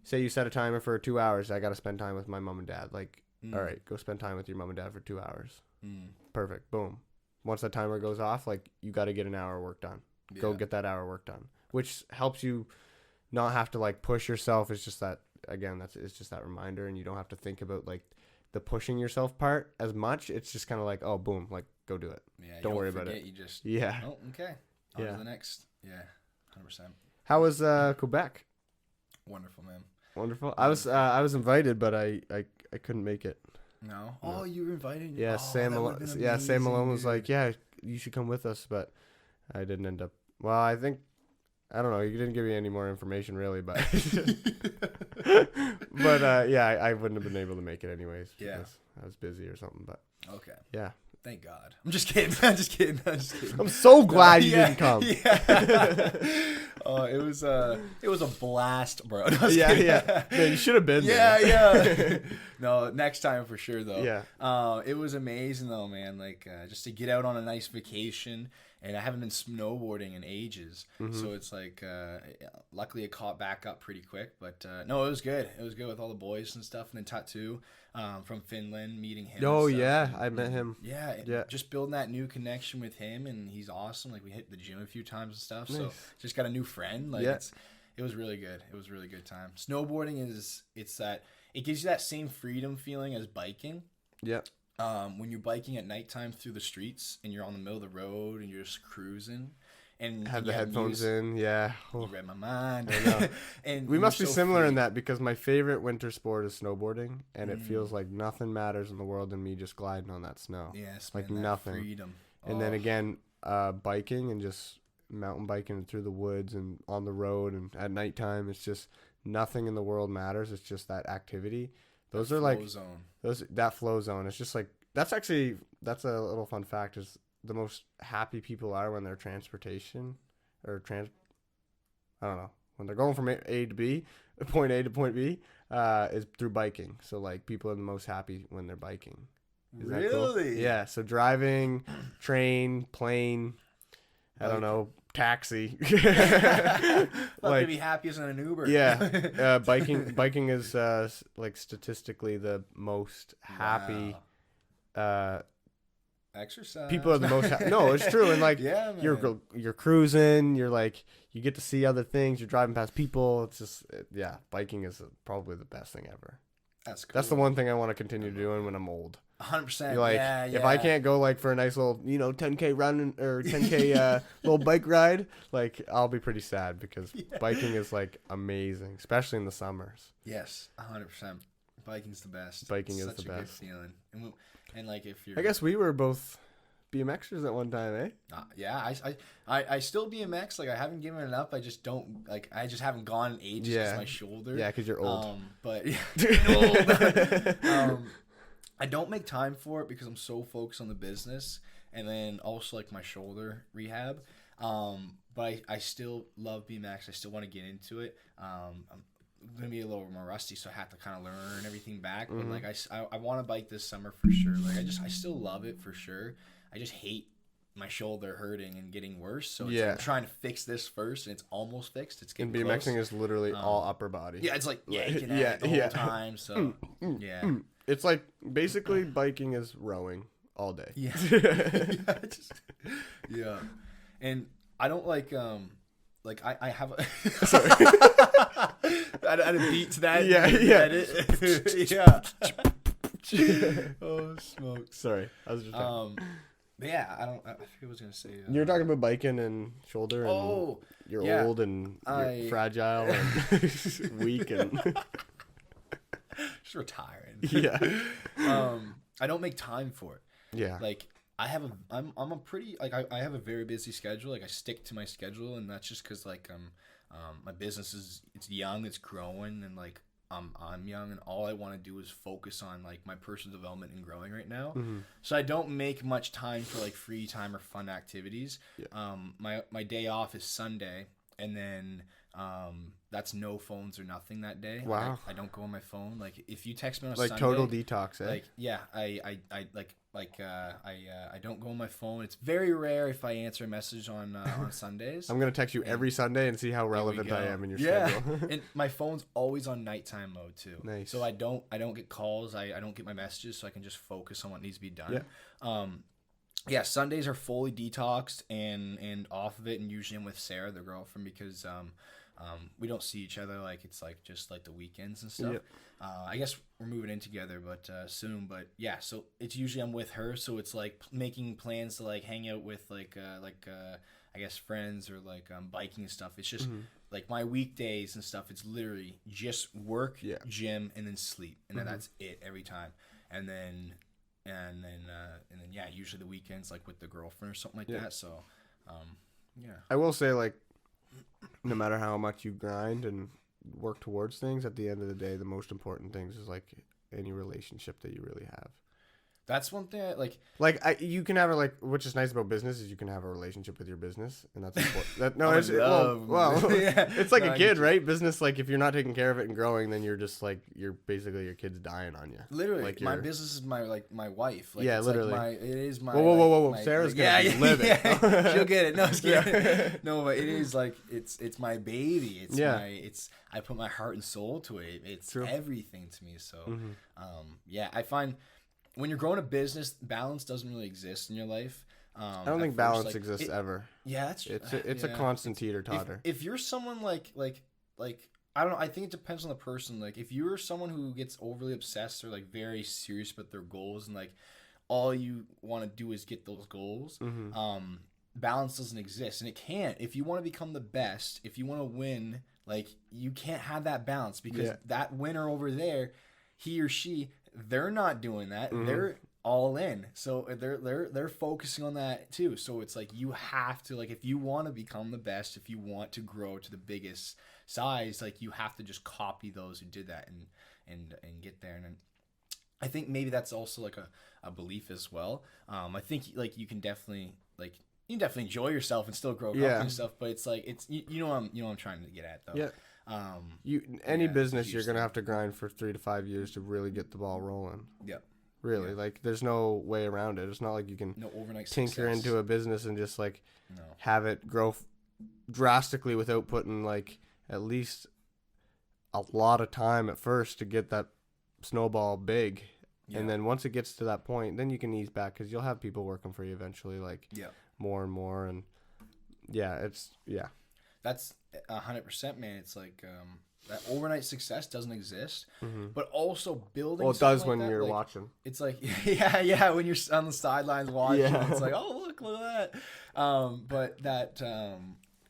say you set a timer for 2 hours, I got to spend time with my mom and dad. Like, all right, go spend time with your mom and dad for 2 hours. Perfect. Boom. Once that timer goes off, like, you got to get an hour work done. Go get that hour work done, which helps you not have to like push yourself. It's just that, again, it's just that reminder, and you don't have to think about like the pushing yourself part as much. It's just kind of like, oh, boom, like, go do it. Yeah, don't worry about it. You just oh, okay. On to the next. 100%. How was Quebec? Wonderful, man. Wonderful. I was invited, but I couldn't make it. No. Oh, you were invited. Yeah, Sam Malone was like, yeah, you should come with us, but I didn't end up. Well, I don't know. You didn't give me any more information, really, but but yeah, I wouldn't have been able to make it anyways. Yeah, I was busy or something. But okay. Yeah. Thank God. I'm just kidding. I'm just kidding. I'm so glad you didn't come. Yeah. Oh, it was a blast, bro. No, yeah. Man, you should have been there. Yeah. No, next time for sure though. Yeah. It was amazing though, man. Like just to get out on a nice vacation, and I haven't been snowboarding in ages, so it's like luckily it caught back up pretty quick. But no, it was good. It was good with all the boys and stuff, and then Tattoo from Finland, meeting him. Oh yeah, I met him. Yeah, just building that new connection with him, and he's awesome. Like, we hit the gym a few times and stuff, so just got a new friend. Like, it was really good. It was a really good time. Snowboarding it gives you that same freedom feeling as biking. Yeah. When you're biking at nighttime through the streets and you're on the middle of the road and you're just cruising and have the headphones in, yeah. You read my mind. I know. And we must be similar in that, because my favorite winter sport is snowboarding, and it feels like nothing matters in the world than me just gliding on that snow. Yes, like man, nothing. Freedom. And then again, biking and just mountain biking through the woods and on the road and at nighttime, it's just nothing in the world matters. It's just that activity. Those are like that flow zone. It's just like that's a little fun fact, is the most happy people are when they're transportation or I don't know, when they're going from A to B, point A to point B, is through biking. So like, people are the most happy when they're biking. Is really? That cool? Yeah. So driving, train, plane, I don't know, taxi. Like, be happiest in an Uber. Yeah. Biking is like statistically the most happy. Exercise. People are the most no, it's true. And like, yeah, you're cruising, you're like, you get to see other things, you're driving past people. It's just biking is probably the best thing ever. That's cool. That's the one thing I want to continue doing when I'm old. 100%. Like, if I can't go like for a nice little 10K run or 10K little bike ride, like, I'll be pretty sad, because biking is like amazing, especially in the summers. Yes, 100%. Biking's the best. Biking is such the a best. Good feeling. And like, if you're, I guess we were both BMXers at one time, eh? Yeah, I still BMX. Like, I haven't given it up. I just don't like. I just haven't gone in ages. Yeah. My shoulder. Yeah, because you're old. But old. I don't make time for it because I'm so focused on the business, and then also like my shoulder rehab. But I still love BMX. I still want to get into it. I'm gonna be a little more rusty, so I have to kind of learn everything back. But like, I want to bike this summer for sure. Like, I still love it for sure. I just hate my shoulder hurting and getting worse. So it's like, I'm trying to fix this first, and it's almost fixed. It's getting close. BMXing is literally all upper body. Yeah, it's like yanking at it the whole time. So it's like basically biking is rowing all day. Yeah. Yeah. And I don't like I have a sorry. I add a beat to that. Yeah. Yeah. Oh, smoke. Sorry, I was just talking. But yeah, I forget what I was gonna say. You're talking about biking and shoulder. And you're old and you're fragile and weak and just retiring. Yeah. I don't make time for it. Yeah. Like I'm a pretty like I have a very busy schedule. Like I stick to my schedule, and that's just because like my business it's young, it's growing, and like I'm young, and all I want to do is focus on like my personal development and growing right now. Mm-hmm. So I don't make much time for like free time or fun activities. Yeah. My day off is Sunday, and then that's no phones or nothing that day. Wow. Like, I don't go on my phone. Like if you text me on a like Sunday, total detox, eh? like yeah, I don't go on my phone. It's very rare if I answer a message on Sundays. I'm gonna text you every Sunday and see how relevant I am in your schedule. And my phone's always on nighttime mode too. Nice. So I don't get calls. I don't get my messages, so I can just focus on what needs to be done. Yeah. Sundays are fully detoxed and off of it, and usually I'm with Sarah, the girlfriend, because we don't see each other like it's like just like the weekends and stuff. Yep. I guess we're moving in together, but soon. But yeah, so it's usually I'm with her, so it's like making plans to like hang out with like I guess friends or like biking and stuff. It's just like my weekdays and stuff. It's literally just work, gym, and then sleep, and then that's it every time. And then yeah, usually the weekends like with the girlfriend or something like that. So yeah, I will say, like, no matter how much you grind and work towards things, at the end of the day, the most important things is like any relationship that you really have. That's one thing I like. You can have a which is nice about business is you can have a relationship with your business, and that's important. It's like a kid, right? Business, like if you're not taking care of it and growing, then you're just like your kid's dying on you. Literally, like my business is my wife. Like, yeah, it's literally. Like it is my. Whoa! Sarah's gonna be livid. Yeah, she'll get it. No, it's kidding. No, but it is like it's my baby. I put my heart and soul to it. It's everything to me. So, I find. When you're growing a business, balance doesn't really exist in your life. I don't think balance exists ever. Yeah, that's true. It's a constant teeter-totter. If you're someone like I don't know, I think it depends on the person. Like if you're someone who gets overly obsessed or like very serious about their goals and like all you want to do is get those goals, balance doesn't exist, and it can't. If you want to become the best, if you want to win, like you can't have that balance because that winner over there, he or she, they're not doing that. They're all in. So they're focusing on that too. So it's like you have to, like, if you want to become the best, if you want to grow to the biggest size, like you have to just copy those who did that and get there. And I think maybe that's also like a belief as well. I think like you can definitely enjoy yourself and still grow up and stuff, but it's like you know what I'm trying to get at though. Any business you're gonna have to grind for 3 to 5 years to really get the ball rolling. Really, like there's no way around it. It's not like you can overnight tinker into a business and just like have it grow drastically without putting like at least a lot of time at first to get that snowball big. And then once it gets to that point, then you can ease back because you'll have people working for you eventually, like more and more. And that's 100%, man. It's like that overnight success doesn't exist, but also building. Well, it does like when that, you're like, watching. It's like when you're on the sidelines watching. It's like, oh look at that. But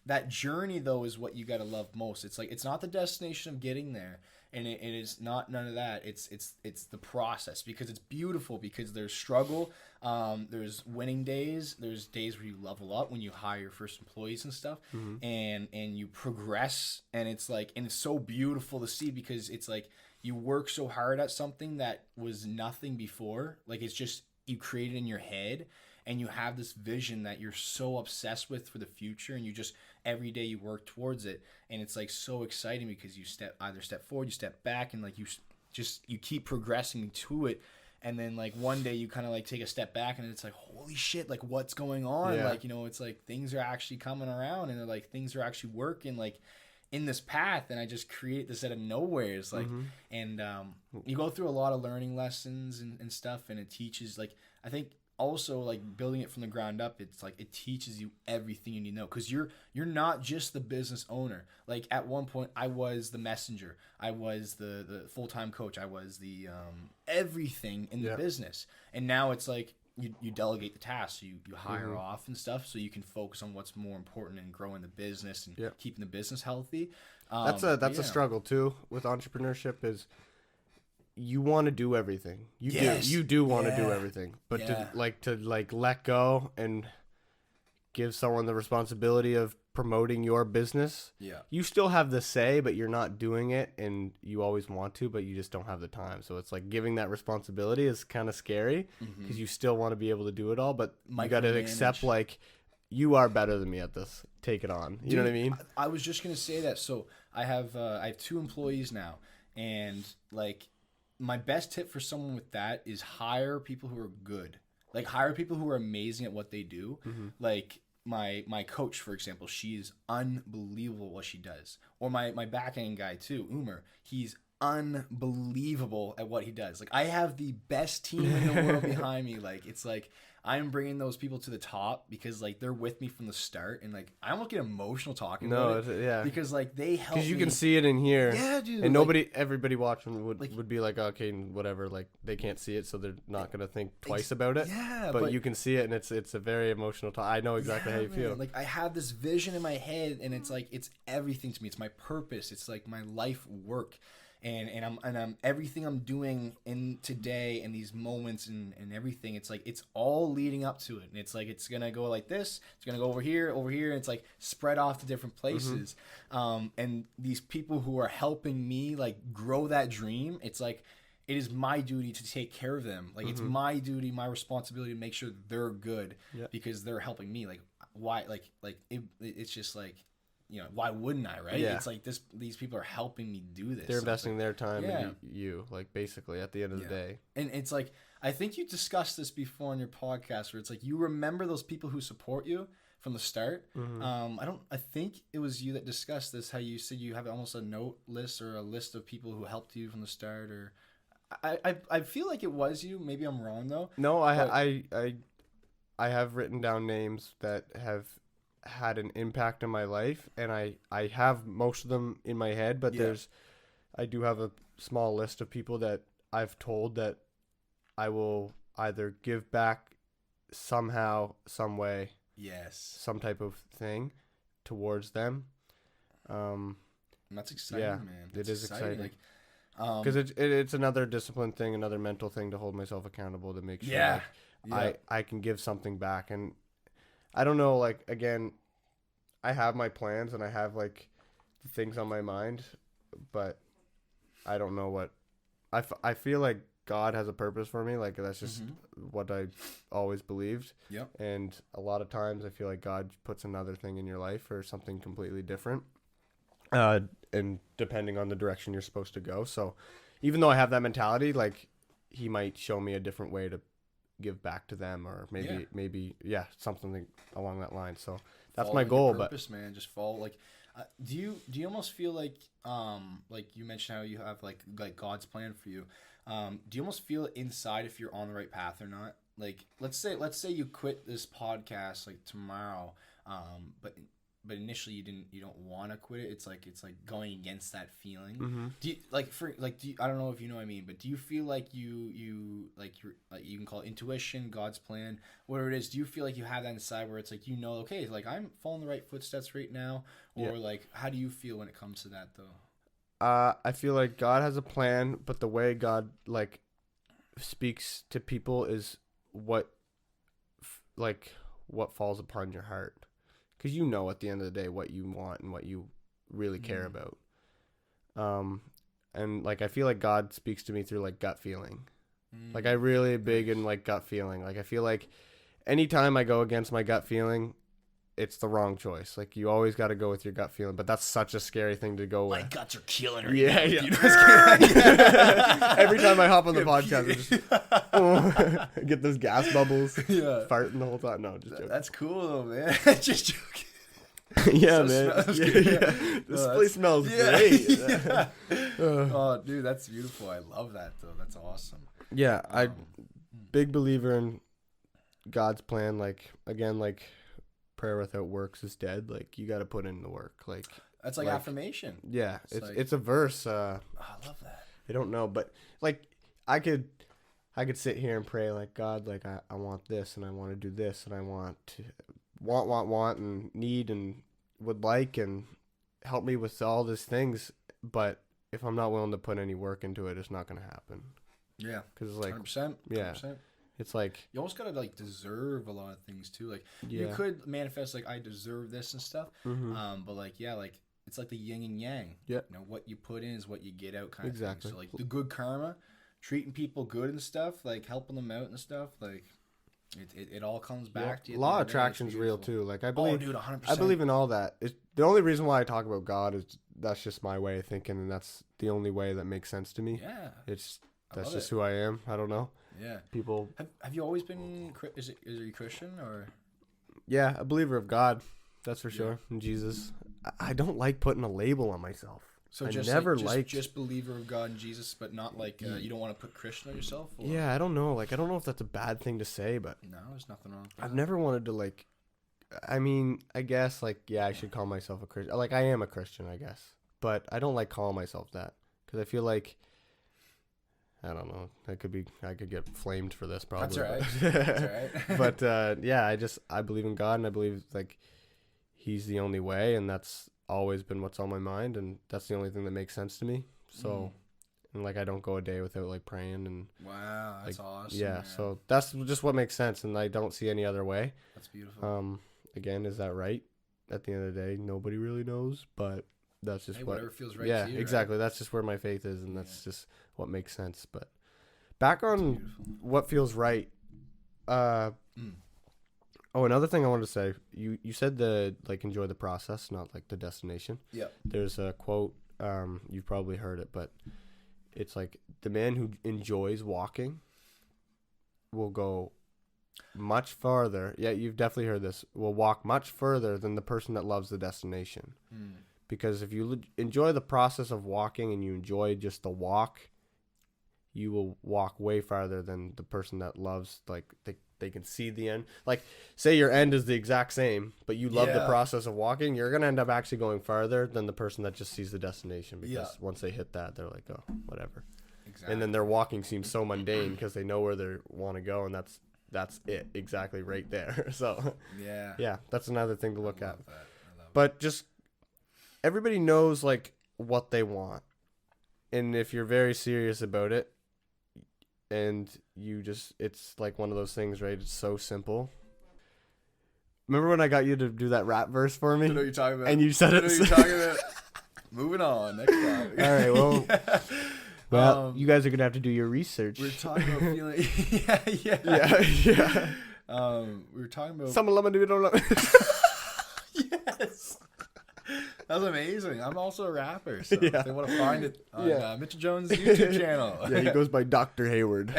that journey though is what you gotta love most. It's like it's not the destination of getting there. And it is not none of that. It's the process because it's beautiful because there's struggle. There's winning days. There's days where you level up when you hire your first employees and stuff, and you progress. And it's like it's so beautiful to see because it's like you work so hard at something that was nothing before. Like it's just you create it in your head, and you have this vision that you're so obsessed with for the future, and you just every day you work towards it, and it's like so exciting because you either step forward, you step back, and like you keep progressing to it, and then like one day you kind of like take a step back, and it's like holy shit, like what's going on? Like it's like things are actually coming around, and like things are actually working like in this path, and I just create this out of nowhere. It's like and you go through a lot of learning lessons and stuff, and it teaches like I think also like building it from the ground up, it's like it teaches you everything you need to know, because you're not just the business owner. Like at one point I was the messenger, I was the full-time coach, I was the everything in the business, and now it's like you delegate the tasks, so you hire off and stuff, so you can focus on what's more important and growing the business and keeping the business healthy. That's a struggle too with entrepreneurship, is you want to do everything. You do want to do everything, but to let go and give someone the responsibility of promoting your business. Yeah. You still have the say, but you're not doing it, and you always want to, but you just don't have the time. So it's like giving that responsibility is kind of scary, because you still want to be able to do it all, but you got to accept like you are better than me at this. Take it on. You know what I mean? I was just going to say that. So I have 2 employees now, and like, my best tip for someone with that is hire people who are good. Like, hire people who are amazing at what they do. Like my coach, for example, she is unbelievable what she does. Or my back end guy too, Umer. He's unbelievable at what he does. Like, I have the best team in the world behind me. Like, it's like I'm bringing those people to the top because like they're with me from the start, and like I almost get emotional talking about it. Because like they help me. Because you can see it in here. Yeah, dude. And everybody watching would be like, okay, whatever. Like, they can't see it, so they're not gonna think twice about it. Yeah, but you can see it, and it's a very emotional talk. I know exactly how you feel. Like, I have this vision in my head, and it's like it's everything to me. It's my purpose. It's like my life work. And I'm everything I'm doing in today and these moments and everything, it's like it's all leading up to it, and it's like it's gonna go like this, it's gonna go over here, and it's like spread off to different places. And these people who are helping me like grow that dream, it's like it is my duty to take care of them. Like, it's my duty, my responsibility to make sure they're good, because they're helping me. Like, why? It's just like, you know, why wouldn't I, right? Yeah. It's like these people are helping me do this. They're investing their time in you, like, basically, at the end of the day. And it's like, I think you discussed this before on your podcast, where it's like you remember those people who support you from the start. I think it was you that discussed this, how you said you have almost a note list or a list of people who helped you from the start, or I feel like it was you. Maybe I'm wrong though. No, I have written down names that have had an impact in my life, and I have most of them in my head, but I do have a small list of people that I've told that I will either give back somehow, some way, some type of thing towards them. And that's exciting, man. That's it is exciting. Because it's another discipline thing, another mental thing to hold myself accountable, to make sure I can give something back. And I don't know, like, again, I have my plans and I have like the things on my mind, but I don't know what I feel like God has a purpose for me. Like, that's just what I always believed. Yep. And a lot of times I feel like God puts another thing in your life or something completely different. And depending on the direction you're supposed to go. So even though I have that mentality, like, he might show me a different way to give back to them, or maybe something along that line. So that's follow my goal. Purpose, man, just follow. Like, do you almost feel like you mentioned how you have like God's plan for you? Do you almost feel inside if you're on the right path or not? Like, let's say you quit this podcast like tomorrow, but initially you don't want to quit it. It's like going against that feeling. Do you I don't know if you know what I mean, but do you feel like you can call it intuition, God's plan, whatever it is? Do you feel like you have that inside where it's like, you know, okay, like I'm following the right footsteps right now, or like, how do you feel when it comes to that though? I feel like God has a plan, but the way God like speaks to people is what falls upon your heart. Because you know at the end of the day what you want and what you really care about. And like, I feel like God speaks to me through like gut feeling. Like, I really big in like gut feeling. Like, I feel like anytime I go against my gut feeling, it's the wrong choice. Like, you always got to go with your gut feeling, but that's such a scary thing to go with. My guts are killing her. Yeah. Every time I hop on the podcast, I just get those gas bubbles, farting the whole time. No, just joking. That's cool though, man. Just joking. Yeah, man. This place smells great. Oh, dude, that's beautiful. I love that though. That's awesome. Yeah, I big believer in God's plan. Like again, like prayer without works is dead. Like you got to put in the work. Like that's like affirmation. Yeah, it's a verse. I love that. I don't know, but like I could sit here and pray like God, like I want this and I want to do this and I want to want and need and would like and help me with all these things, but if I'm not willing to put any work into it, it's not going to happen. Yeah, because it's like 100%. Yeah, it's like you almost gotta like deserve a lot of things too. Like yeah. you could manifest like I deserve this and stuff. But like like it's like the yin and yang. Yeah, you know what you put in is what you get out, kind of exactly. thing. So like the good karma, treating people good and stuff, like helping them out and stuff, like it all comes back to you. Law of attraction's real too. Like I believe, dude, 100%. I believe in all that. The only reason why I talk about God is that's just my way of thinking, and that's the only way that makes sense to me. Yeah, that's just who I am. I don't know. Yeah, people. Have you always been? Is you Christian or? Yeah, a believer of God. That's for sure. And Jesus. I don't like putting a label on myself. So just believer of God and Jesus, but not like you don't want to put Christian on yourself. Or? Yeah, I don't know. Like I don't know if that's a bad thing to say, but no, there's nothing wrong with that. I've never wanted to like. I mean, I guess like I should call myself a Christian. Like I am a Christian, I guess, but I don't like calling myself that because I feel like I don't know. I could get flamed for this probably. That's all right. That's all right. But yeah, I believe in God and I believe like He's the only way, and that's always been what's on my mind, and that's the only thing that makes sense to me. So and like I don't go a day without like praying and wow, that's like, awesome. Yeah, man. so that's just what makes sense, and I don't see any other way. That's beautiful. Again, is that right? At the end of the day, nobody really knows, but that's just whatever feels right. Yeah, to you, exactly. Right? That's just where my faith is, and that's just what makes sense. But back on what feels right. Oh, another thing I wanted to say. You said like enjoy the process, not like the destination. Yeah. There's a quote. You've probably heard it, but it's like the man who enjoys walking will go much farther. Yeah, you've definitely heard this. Will walk much further than the person that loves the destination. Because if you enjoy the process of walking and you enjoy just the walk, you will walk way farther than the person that loves like they can see the end. Like say your end is the exact same, but you love the process of walking, you're going to end up actually going farther than the person that just sees the destination, because once they hit that, they're like, oh, whatever. Exactly. And then their walking seems so mundane because they know where they want to go, and that's it exactly right there. So yeah, that's another thing to look at. But just everybody knows like what they want, and if you're very serious about it, and it's like one of those things, right? It's so simple. Remember when I got you to do that rap verse for me? I know what you're talking about. And you said it. I know what you're talking about. Moving on. Next topic. All right. Well, well, you guys are gonna have to do your research. We're talking about feeling. Yeah. We were talking about. Yes. That was amazing. I'm also a rapper, so if they want to find it on Mitchell Jones' YouTube channel. Yeah, he goes by Dr. Hayward.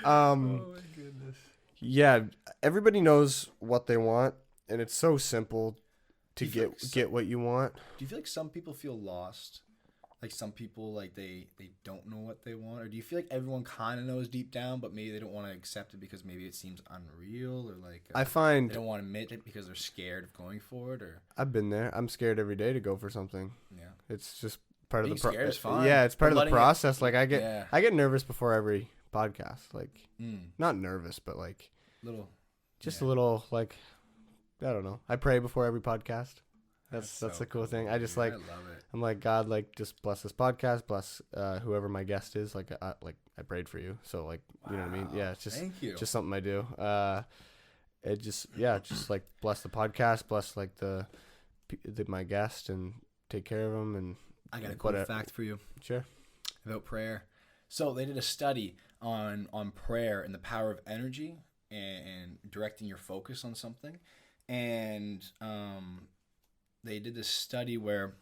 Oh my goodness. Yeah, everybody knows what they want, and it's so simple to get what you want. Do you feel like some people feel lost? Like some people, like they don't know what they want? Or do you feel like everyone kind of knows deep down, but maybe they don't want to accept it because maybe it seems unreal, or like I find they don't want to admit it because they're scared of going for it? Or I've been there. I'm scared every day to go for something. Yeah, it's just part of the process. Yeah, it's part of the process. Like I get nervous before every podcast. Like not nervous, but like a little like I don't know. I pray before every podcast. That's a cool thing. I just like, I love it. I'm like, God, like just bless this podcast, bless whoever my guest is. Like I prayed for you, so like you know what I mean. Yeah, it's just something I do. It just like bless the podcast, bless like my guest, and take care of them. And I got a cool fact for you. Sure. About prayer. So they did a study on prayer and the power of energy and directing your focus on something, and they did this study where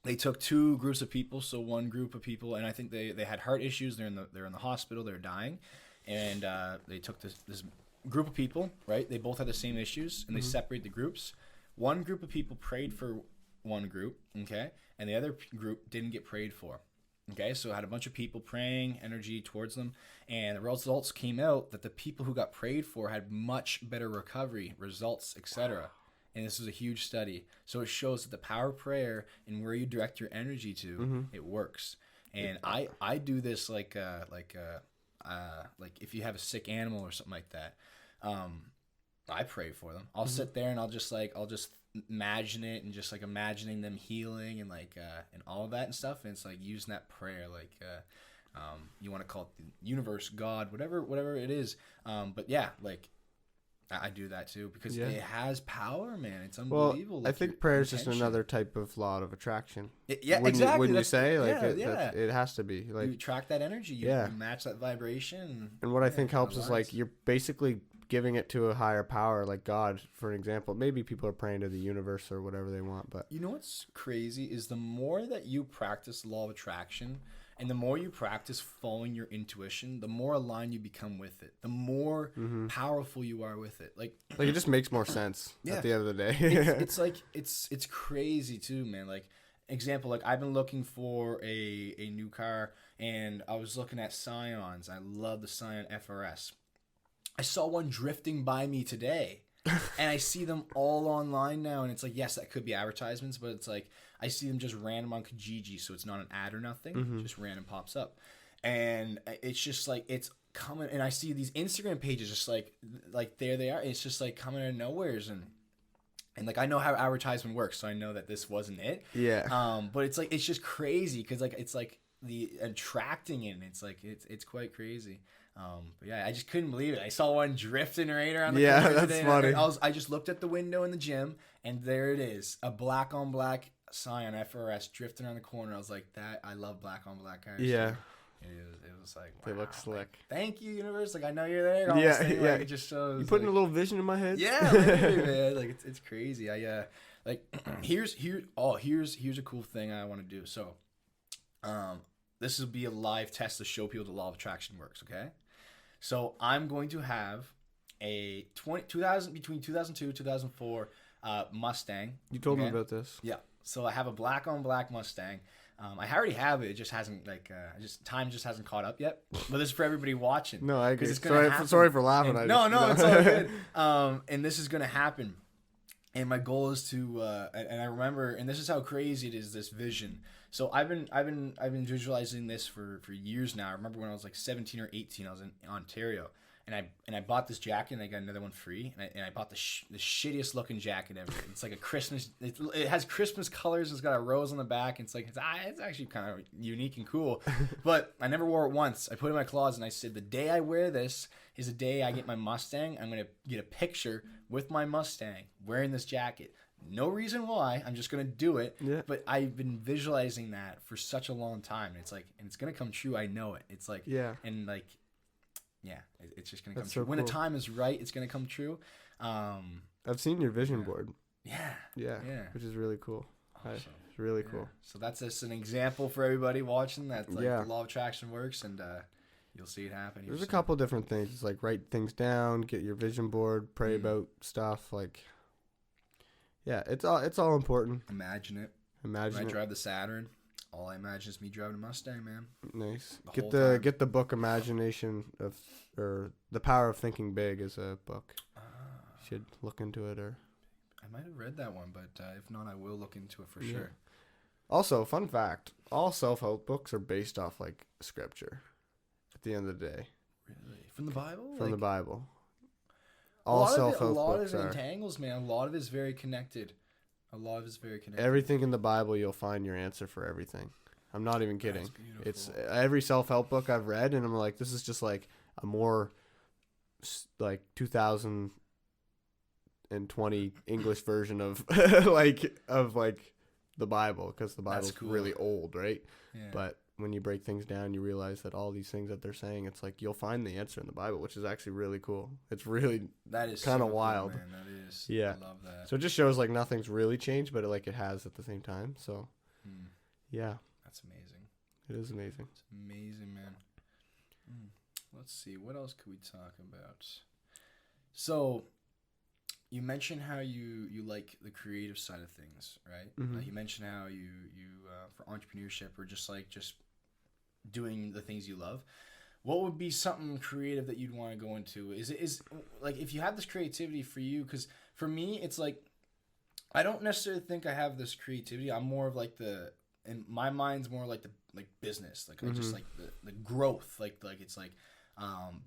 they took two groups of people. So one group of people, and I think they had heart issues. They're in the hospital. They're dying, and they took this group of people. Right, they both had the same issues, and they separate the groups. One group of people prayed for one group, okay, and the other group didn't get prayed for, Okay, so I had a bunch of people praying energy towards them, and the results came out that the people who got prayed for had much better recovery, results, etc. And this was a huge study. So it shows that the power of prayer and where you direct your energy to, it works. And I do this like if you have a sick animal or something like that, I pray for them. I'll sit there and I'll just imagine it and just like imagining them healing and like and all of that and stuff. And it's like using that prayer, like you want to call it the universe, God, whatever it is. But yeah, like I do that too because it has power, man. It's unbelievable. Well, I think prayer is just another type of law of attraction. Exactly. Wouldn't you say? Like it has to be. Like you attract that energy. You match that vibration. And what I think helps is like you're basically giving it to a higher power, like God, for an example. Maybe people are praying to the universe or whatever they want, but you know what's crazy is the more that you practice law of attraction and the more you practice following your intuition, the more aligned you become with it, the more powerful you are with it. Like it just makes more sense at the end of the day. it's like it's crazy too, man. Like example, like I've been looking for a new car and I was looking at Scions. I love the Scion FRS. I saw one drifting by me today and I see them all online now. And it's like, yes, that could be advertisements, but it's like, I see them just random on Kijiji. So it's not an ad or nothing, just random pops up. And it's just like, it's coming. And I see these Instagram pages just like there they are. It's just like coming out of nowheres. And like, I know how advertisement works. So I know that this wasn't it. Yeah. But it's like, it's just crazy. Cause like, it's like the attracting it. And it's like, it's quite crazy. But yeah, I just couldn't believe it. I saw one drifting right around the corner. Yeah, that's funny. I just looked at the window in the gym, and there it is, a black on black Scion FRS drifting around the corner. I was like, I love black on black cars. Yeah. It was like, wow. They look slick. Like, thank you, universe. Like I know you're there. Yeah. Like, it just shows. You putting a little vision in my head. Yeah, literally, man. Like it's crazy. I like here's a cool thing I want to do. So, this will be a live test to show people the law of attraction works. Okay. So I'm going to have a between 2002 2004 Mustang. You told me about this. Yeah. So I have a black on black Mustang. I already have it. It just hasn't time just hasn't caught up yet. But this is for everybody watching. No, I agree. Sorry for laughing. It's all good. And this is gonna happen. And my goal is to, and I remember, and this is how crazy it is. This vision. So I've been visualizing this for years now. I remember when I was like 17 or 18, I was in Ontario, and I bought this jacket, and I got another one free, and I bought the shittiest looking jacket ever. It's like a Christmas. It has Christmas colors. It's got a rose on the back. It's actually kind of unique and cool, but I never wore it once. I put it in my closet, and I said the day I wear this is the day I get my Mustang. I'm gonna get a picture with my Mustang wearing this jacket. No reason why. I'm just gonna do it. Yeah. But I've been visualizing that for such a long time. It's like, and it's gonna come true. I know it. It's like, and like, yeah, it's just gonna come true. So when cool. the time is right, it's gonna come true. I've seen your vision board. Yeah. Which is really cool. Awesome. It's really cool. So that's just an example for everybody watching. That's like the law of attraction works, and you'll see it happen. There's a couple different things. It's like write things down, get your vision board, pray about stuff. Like, yeah, it's all important. Imagine it. When I drive the Saturn, all I imagine is me driving a Mustang, man. Nice. Get the book Imagination or The Power of Thinking Big is a book. You should look into it. Or I might have read that one, but if not, I will look into it for sure. Also, fun fact: all self-help books are based off like scripture. At the end of the day, really, from the Bible. From the Bible. All self-help books are. A lot of it entangles, man. A lot of it is very connected. Everything in the Bible, you'll find your answer for everything. I'm not even kidding. That's beautiful. It's every self-help book I've read, and I'm like, this is just like a more like 2020 English version of like the Bible, because the Bible's really old, right? Yeah. But when you break things down, you realize that all these things that they're saying, it's like you'll find the answer in the Bible, which is actually really cool. It's really kind of wild. Cool, man. That is. Yeah. I love that. So it just shows like nothing's really changed, but it has at the same time. So yeah. That's amazing. It is amazing. It's amazing, man. Let's see. What else could we talk about? So you mentioned how you like the creative side of things, right? Mm-hmm. You mentioned how you for entrepreneurship or just doing the things you love, what would be something creative that you'd want to go into? Is like, if you have this creativity for you, because for me, it's like, I don't necessarily think I have this creativity. I'm more of like in my mind's more like the business. Like I just like the growth. Like it's like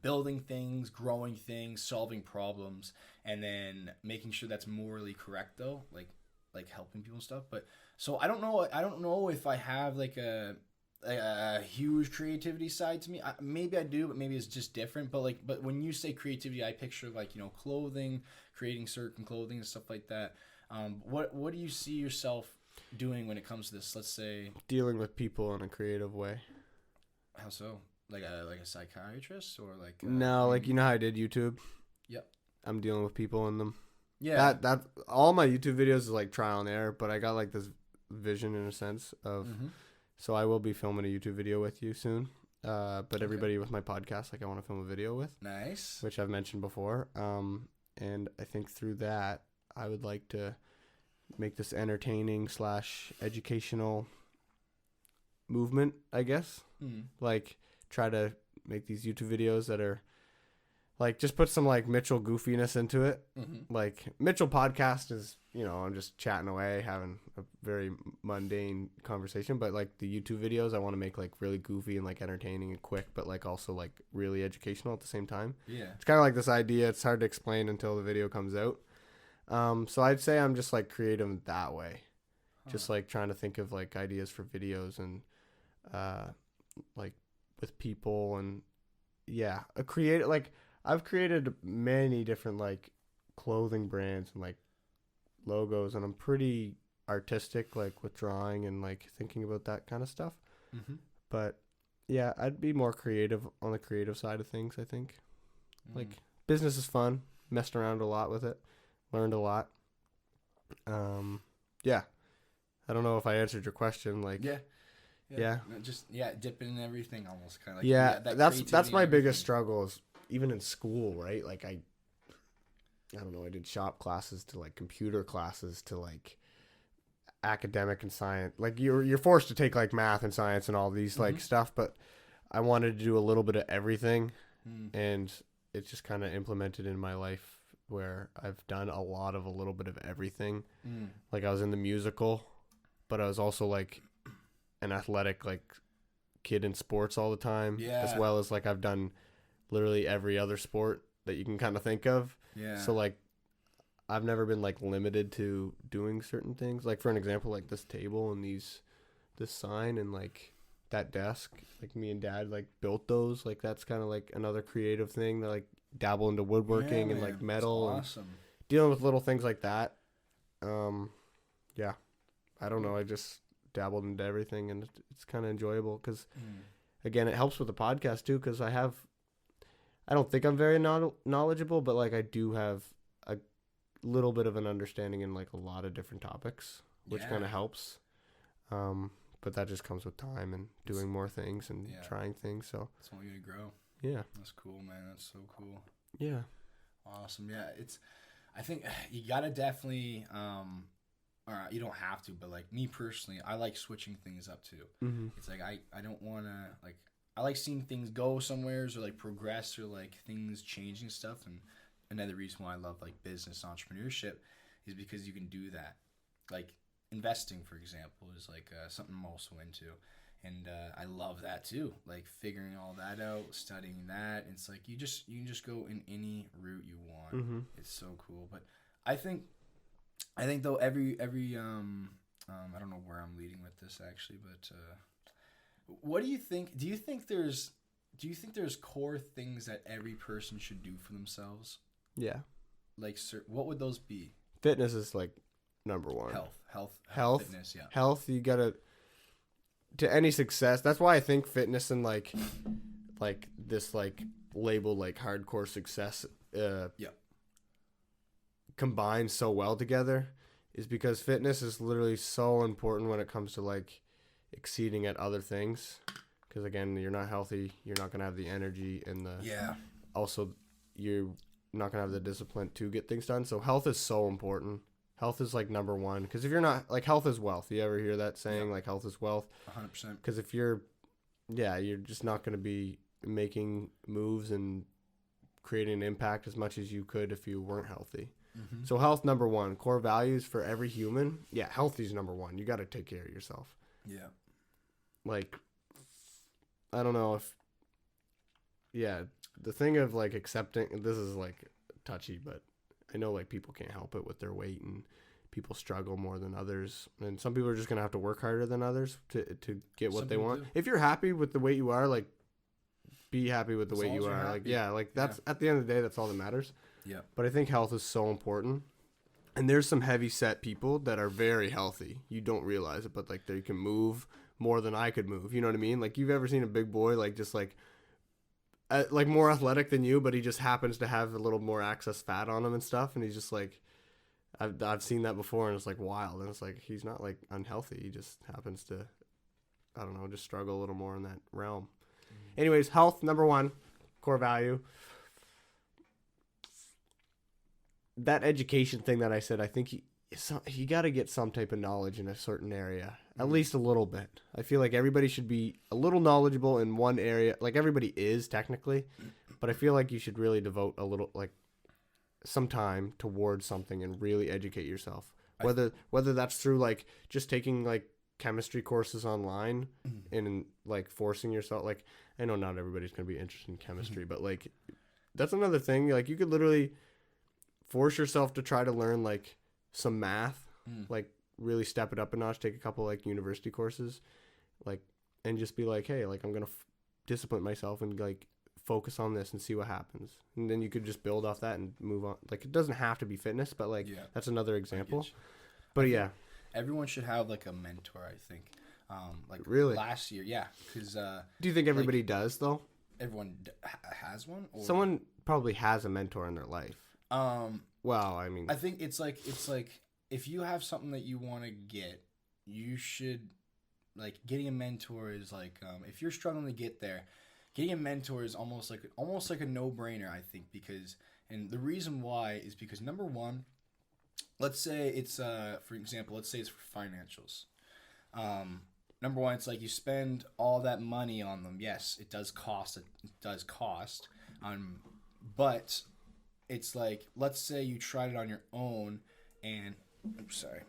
building things, growing things, solving problems, and then making sure that's morally correct though. Like helping people and stuff. But so I don't know if I have like a huge creativity side to me. Maybe I do, but maybe it's just different. But when you say creativity, I picture like, you know, clothing, creating certain clothing and stuff like that. What do you see yourself doing when it comes to this? Let's say dealing with people in a creative way. How so? Like a psychiatrist or like no, like, you know how I did YouTube? Yep. I'm dealing with people in them. Yeah. That all my YouTube videos is like trial and error, but I got like this vision in a sense of. So I will be filming a YouTube video with you soon. But everybody with my podcast, like, I want to film a video with. Nice. Which I've mentioned before. And I think through that, I would like to make this entertaining / educational movement, I guess. Like, try to make these YouTube videos that are, like, just put some, like, Mitchell goofiness into it. Like, Mitchell podcast is, you know, I'm just chatting away, having a very mundane conversation. But, like, the YouTube videos, I want to make, like, really goofy and, like, entertaining and quick, but, like, also, like, really educational at the same time. Yeah. It's kind of like this idea. It's hard to explain until the video comes out. So I'd say I'm just, like, creative that way. Just, like, trying to think of, like, ideas for videos and, like, with people and, yeah. I've created many different, like, clothing brands and, like, logos, and I'm pretty artistic, like, with drawing and, like, thinking about that kind of stuff. But, yeah, I'd be more creative on the creative side of things, I think. Like, business is fun. Messed around a lot with it. Learned a lot. Yeah. I don't know if I answered your question. Like, yeah. Just dipping in everything almost kind of. Like, yeah, that that's my biggest struggle is even in school, right? Like I don't know. I did shop classes to like computer classes to like academic and science. Like you're forced to take like math and science and all these like stuff, but I wanted to do a little bit of everything, and it's just kind of implemented in my life where I've done a little bit of everything. Like I was in the musical, but I was also like an athletic like kid in sports all the time, as well as like I've done literally every other sport that you can kind of think of. So like I've never been like limited to doing certain things. Like for an example, like this table and this sign and like that desk, like me and Dad like built those. Like that's kind of like another creative thing that like dabble into woodworking and like metal. That's awesome. And dealing with little things like that. Yeah, I don't know. I just dabbled into everything, and it's kind of enjoyable because, again, it helps with the podcast too. Because I don't think I'm very knowledgeable, but like I do have a little bit of an understanding in like a lot of different topics, which kind of helps. But that just comes with time and doing more things and trying things. So that's one way to grow. Yeah, that's cool, man. That's so cool. Yeah, awesome. Yeah, I think you gotta definitely. Or you don't have to, but like me personally, I like switching things up too. It's like I don't want to like I like seeing things go somewheres or like progress or like things changing stuff. And another reason why I love like business entrepreneurship is because you can do that. Like investing, for example, is like something I'm also into, and I love that too. Like figuring all that out, studying that. It's like you can just go in any route you want. It's so cool. But I think though every I don't know where I'm leading with this actually, but what do you think? Do you think there's core things that every person should do for themselves? Yeah. Like, what would those be? Fitness is like number one. Health, fitness, yeah. Health, you gotta to any success. That's why I think fitness and like this like label like hardcore success. Combine so well together is because fitness is literally so important when it comes to like exceeding at other things, because again, you're not healthy, you're not gonna have the energy and also you're not gonna have the discipline to get things done. So health is so important. Health is like number one, because if you're not like, health is wealth. You ever hear that saying? Like health is wealth. 100%. Because if you're yeah, you're just not going to be making moves and creating an impact as much as you could if you weren't healthy. Mm-hmm. So health, number one. Core values for every human. Yeah, healthy is number one. You got to take care of yourself. Yeah. Like, I don't know if, yeah, the thing of like accepting, this is like touchy, but I know like people can't help it with their weight and people struggle more than others. And some people are just going to have to work harder than others to get what they want. If you're happy with the weight you are, like, be happy with the weight you are. Like, yeah, like that's at the end of the day, that's all that matters. Yeah. But I think health is so important. And there's some heavy set people that are very healthy. You don't realize it, but like they can move more than I could move. You know what I mean? Like, you've ever seen a big boy like just like more athletic than you, but he just happens to have a little more excess fat on him and stuff, and he's just like, I've seen that before, and it's like wild. And it's like he's not like unhealthy. He just happens to, I don't know, just struggle a little more in that realm. Mm-hmm. Anyways, health, number one, core value. That education thing that I said, I think you got to get some type of knowledge in a certain area, at least a little bit. I feel like everybody should be a little knowledgeable in one area. Like, everybody is technically, but I feel like you should really devote a little, like, some time towards something and really educate yourself. Whether that's through like just taking like chemistry courses online and like forcing yourself. Like, I know not everybody's going to be interested in chemistry, but like that's another thing. Like, you could literally force yourself to try to learn like some math, like really step it up a notch, take a couple like university courses, like, and just be like, hey, like I'm going to discipline myself and like focus on this and see what happens. And then you could just build off that and move on. Like, it doesn't have to be fitness, but like that's another example. But yeah, everyone should have like a mentor, I think. Like really last year, yeah, because do you think everybody like, does though? Everyone has one, or someone probably has a mentor in their life. Well, I mean, I think it's like if you have something that you want to get, you should, like, getting a mentor is like, if you're struggling to get there, getting a mentor is almost like a no-brainer, I think, because, and the reason why is because, number one, let's say it's for example, let's say it's for financials. Number one, it's like you spend all that money on them. Yes, it does cost. But it's like, let's say you tried it on your own, and I'm sorry,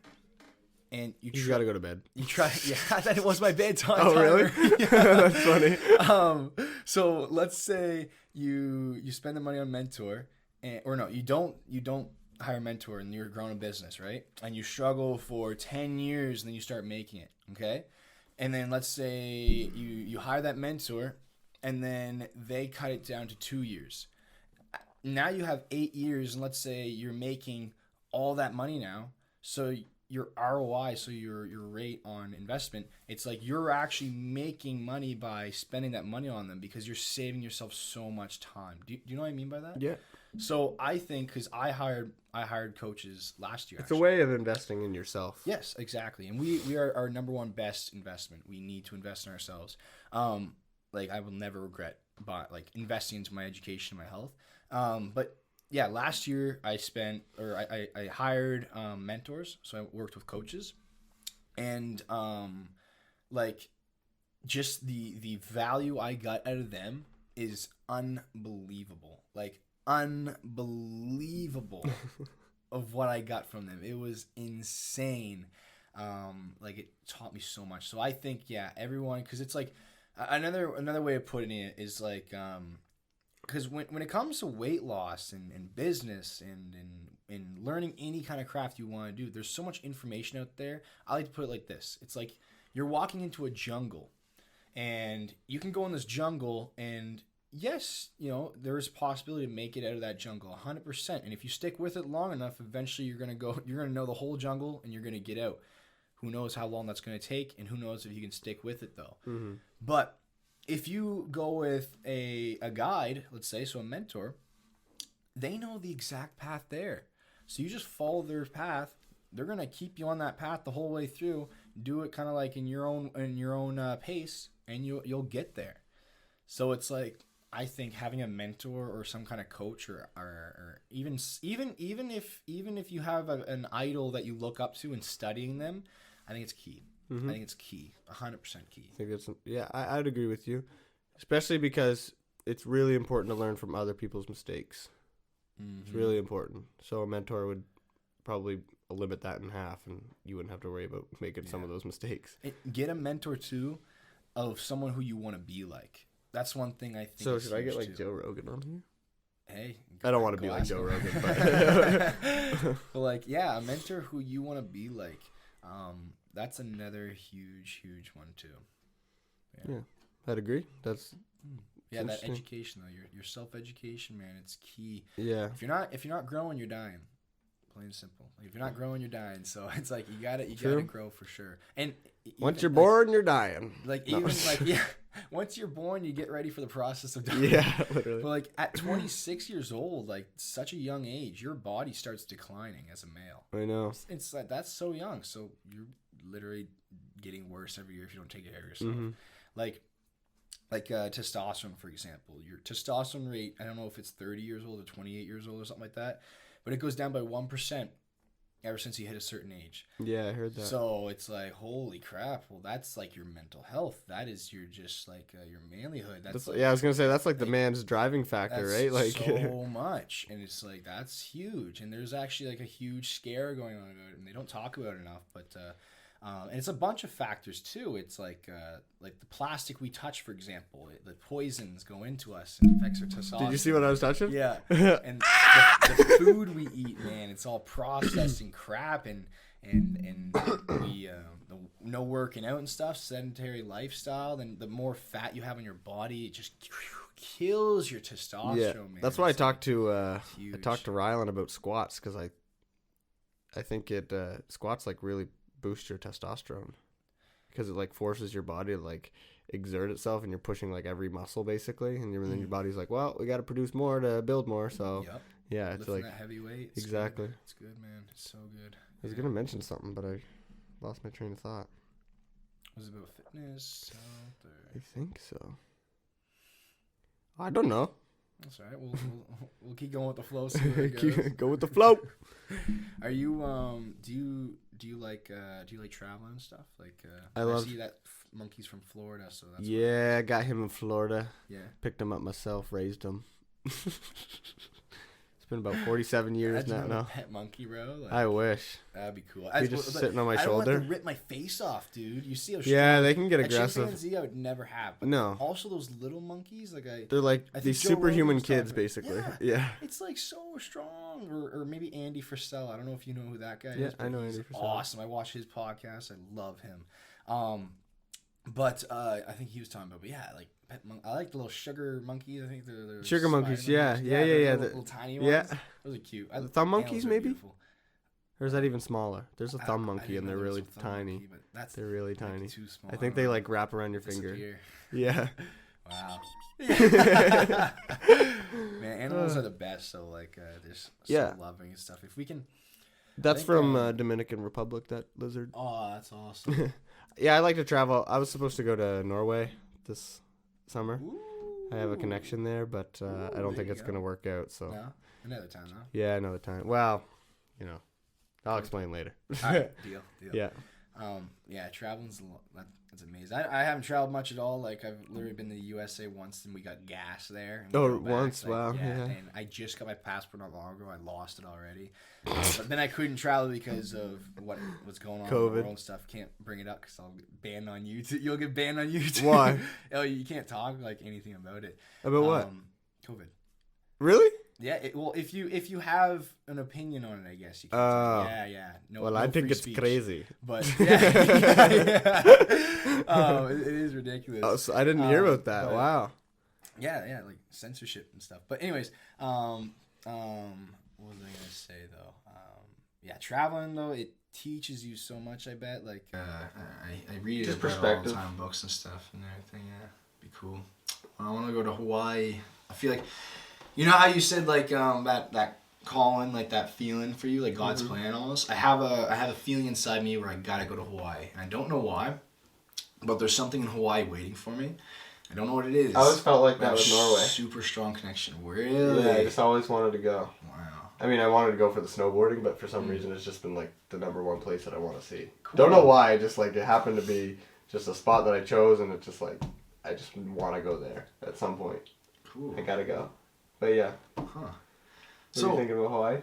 and you got to go to bed. You try, yeah, that was my bedtime. Oh, timer. Really? That's funny. So let's say you spend the money on mentor, or no, you don't hire a mentor, and you're growing a business, right? And you struggle for 10 years, and then you start making it, okay? And then let's say you hire that mentor, and then they cut it down to 2 years. Now you have 8 years, and let's say you're making all that money now. So your ROI, so your rate on investment, it's like you're actually making money by spending that money on them because you're saving yourself so much time. Do you know what I mean by that? Yeah. So I think, because I hired coaches last year. It's a way of investing in yourself. Yes, exactly. And we are our number one best investment. We need to invest in ourselves. Like, I will never regret investing into my education, my health. But yeah, last year I hired mentors, so I worked with coaches, and like, just the value I got out of them is unbelievable. Like, unbelievable of what I got from them. It was insane. Like, it taught me so much. So I think, yeah, everyone, because it's like another way of putting it is like, because when it comes to weight loss and business and learning any kind of craft you want to do, there's so much information out there. I like to put it like this. It's like you're walking into a jungle, and you can go in this jungle, and yes, there is a possibility to make it out of that jungle 100%. And if you stick with it long enough, eventually you're going to know the whole jungle, and you're going to get out. Who knows how long that's going to take, and who knows if you can stick with it, though. Mm-hmm. But if you go with a guide, let's say, so a mentor, they know the exact path there. So you just follow their path. They're going to keep you on that path the whole way through. Do it kind of like in your own pace, and you'll get there. So it's like, I think having a mentor or some kind of coach, or even if you have an idol that you look up to and studying them, I think it's key. I think it's key, 100% key. I think it's I'd agree with you, especially because it's really important to learn from other people's mistakes. It's really important. So a mentor would probably limit that in half, and you wouldn't have to worry about making some of those mistakes. Get a mentor too, of someone who you want to be like. That's one thing I think. So should I get like Joe Rogan on here? Hey, I don't want to be like Joe Rogan, but but like, yeah, a mentor who you want to be like. That's another huge one too. Yeah, I'd agree. That's that education though. Your self-education, man, it's key. Yeah. If you're not growing, you're dying. Plain and simple. Like, if you're not growing, you're dying. So it's like you gotta grow for sure. And once you're born, you're dying. Like once you're born, you get ready for the process of dying. Yeah, literally. But like at 26 years old, like such a young age, your body starts declining as a male. I know. It's like that's so young. So you're literally getting worse every year if you don't take care of yourself. Like testosterone, for example. Your testosterone rate, I don't know if it's 30 years old or 28 years old or something like that, but it goes down by 1% ever since you hit a certain age. Yeah, I heard that. So it's like, holy crap. Well, that's like your mental health. That is your just like your manlyhood. That's like, I was gonna say that's like the man's driving factor, right? Like so much, and it's like that's huge. And there's actually like a huge scare going on about it, and they don't talk about it enough. But and it's a bunch of factors too. It's like the plastic we touch, for example. The poisons go into us and affects our testosterone. Did you see what I was touching? Yeah. And the food we eat, man, it's all processed and crap, and we no working out and stuff, sedentary lifestyle. Then the more fat you have on your body, it just kills your testosterone, man. That's why I talked to Rylan about squats, because I think squats like really boost your testosterone, because it like forces your body to like exert itself, and you're pushing like every muscle basically, and then your body's like, well, we got to produce more to build more. So yeah, it's lifting like that heavy weight. Exactly. Good. It's good, man. It's so good. I was gonna mention something, but I lost my train of thought. Was it about fitness? I think so. I don't know. That's all right. We'll keep going with the flow. See where it goes. Go with the flow. Are you do you like traveling and stuff? Like I see that monkey's from Florida, so that's I got him in Florida. Yeah. Picked him up myself, raised him. It's been about 47 years now. A pet monkey, bro. Like, I wish. That'd be cool. He just sitting on my shoulder. I don't like to rip my face off, dude. You see how they can get aggressive. A chimpanzee I would never have. But no. Also those little monkeys, they're like these superhuman kids, basically. Yeah. It's like so strong. Or maybe Andy Frisell. I don't know if you know who that guy is. Yeah, I know Andy Frisell. Awesome. I watch his podcast. I love him. But I think he was talking about, like pet I like the little sugar monkeys. I think they're sugar monkeys. Yeah. Little tiny ones. Yeah, those are cute. The thumb monkeys, maybe. Beautiful. Or is that even smaller? There's a thumb monkey, and they're really tiny. Monkey, they're really tiny. Too small. I think they like wrap around your finger. Yeah. Wow. Man, animals are the best. So like, they're so loving and stuff. If we can. That's from Dominican Republic. That lizard. Oh, that's awesome. Yeah, I like to travel. I was supposed to go to Norway this summer. Ooh, I have a connection there, but I don't think it's gonna work out. So another time, huh? Yeah, another time. Well, I'll explain later. All right, deal. Yeah. Traveling's that's amazing. I haven't traveled much at all. Like I've literally been to the USA once, and we got gas there. Once, wow. Yeah. And I just got my passport not long ago. I lost it already, but then I couldn't travel because of what's going on COVID. in the world and stuff. Can't bring it up because I'll get banned on YouTube. You'll get banned on YouTube. Why? You can't talk like anything about it. About what? COVID. Really? Yeah, if you have an opinion on it, I guess you can. No, I think it's speech. Crazy. But it is ridiculous. Oh, so I didn't hear about that. Wow. Yeah, like censorship and stuff. But anyways, what was I gonna say though? Traveling though, it teaches you so much. I bet. Like I read just perspective all the time, books and stuff and everything. Yeah, be cool. I want to go to Hawaii. I feel like. You know how you said like that calling, like that feeling for you, like God's plan almost? I have a feeling inside me where I gotta go to Hawaii. And I don't know why, but there's something in Hawaii waiting for me. I don't know what it is. I always felt like that with Norway. Super strong connection. Really? Yeah, I just always wanted to go. Wow. I mean, I wanted to go for the snowboarding, but for some reason it's just been like the number one place that I want to see. Cool. Don't know why, just like it happened to be just a spot that I chose, and it's just like I just want to go there at some point. Cool. I gotta go. But yeah. Huh. So, you thinking about Hawaii?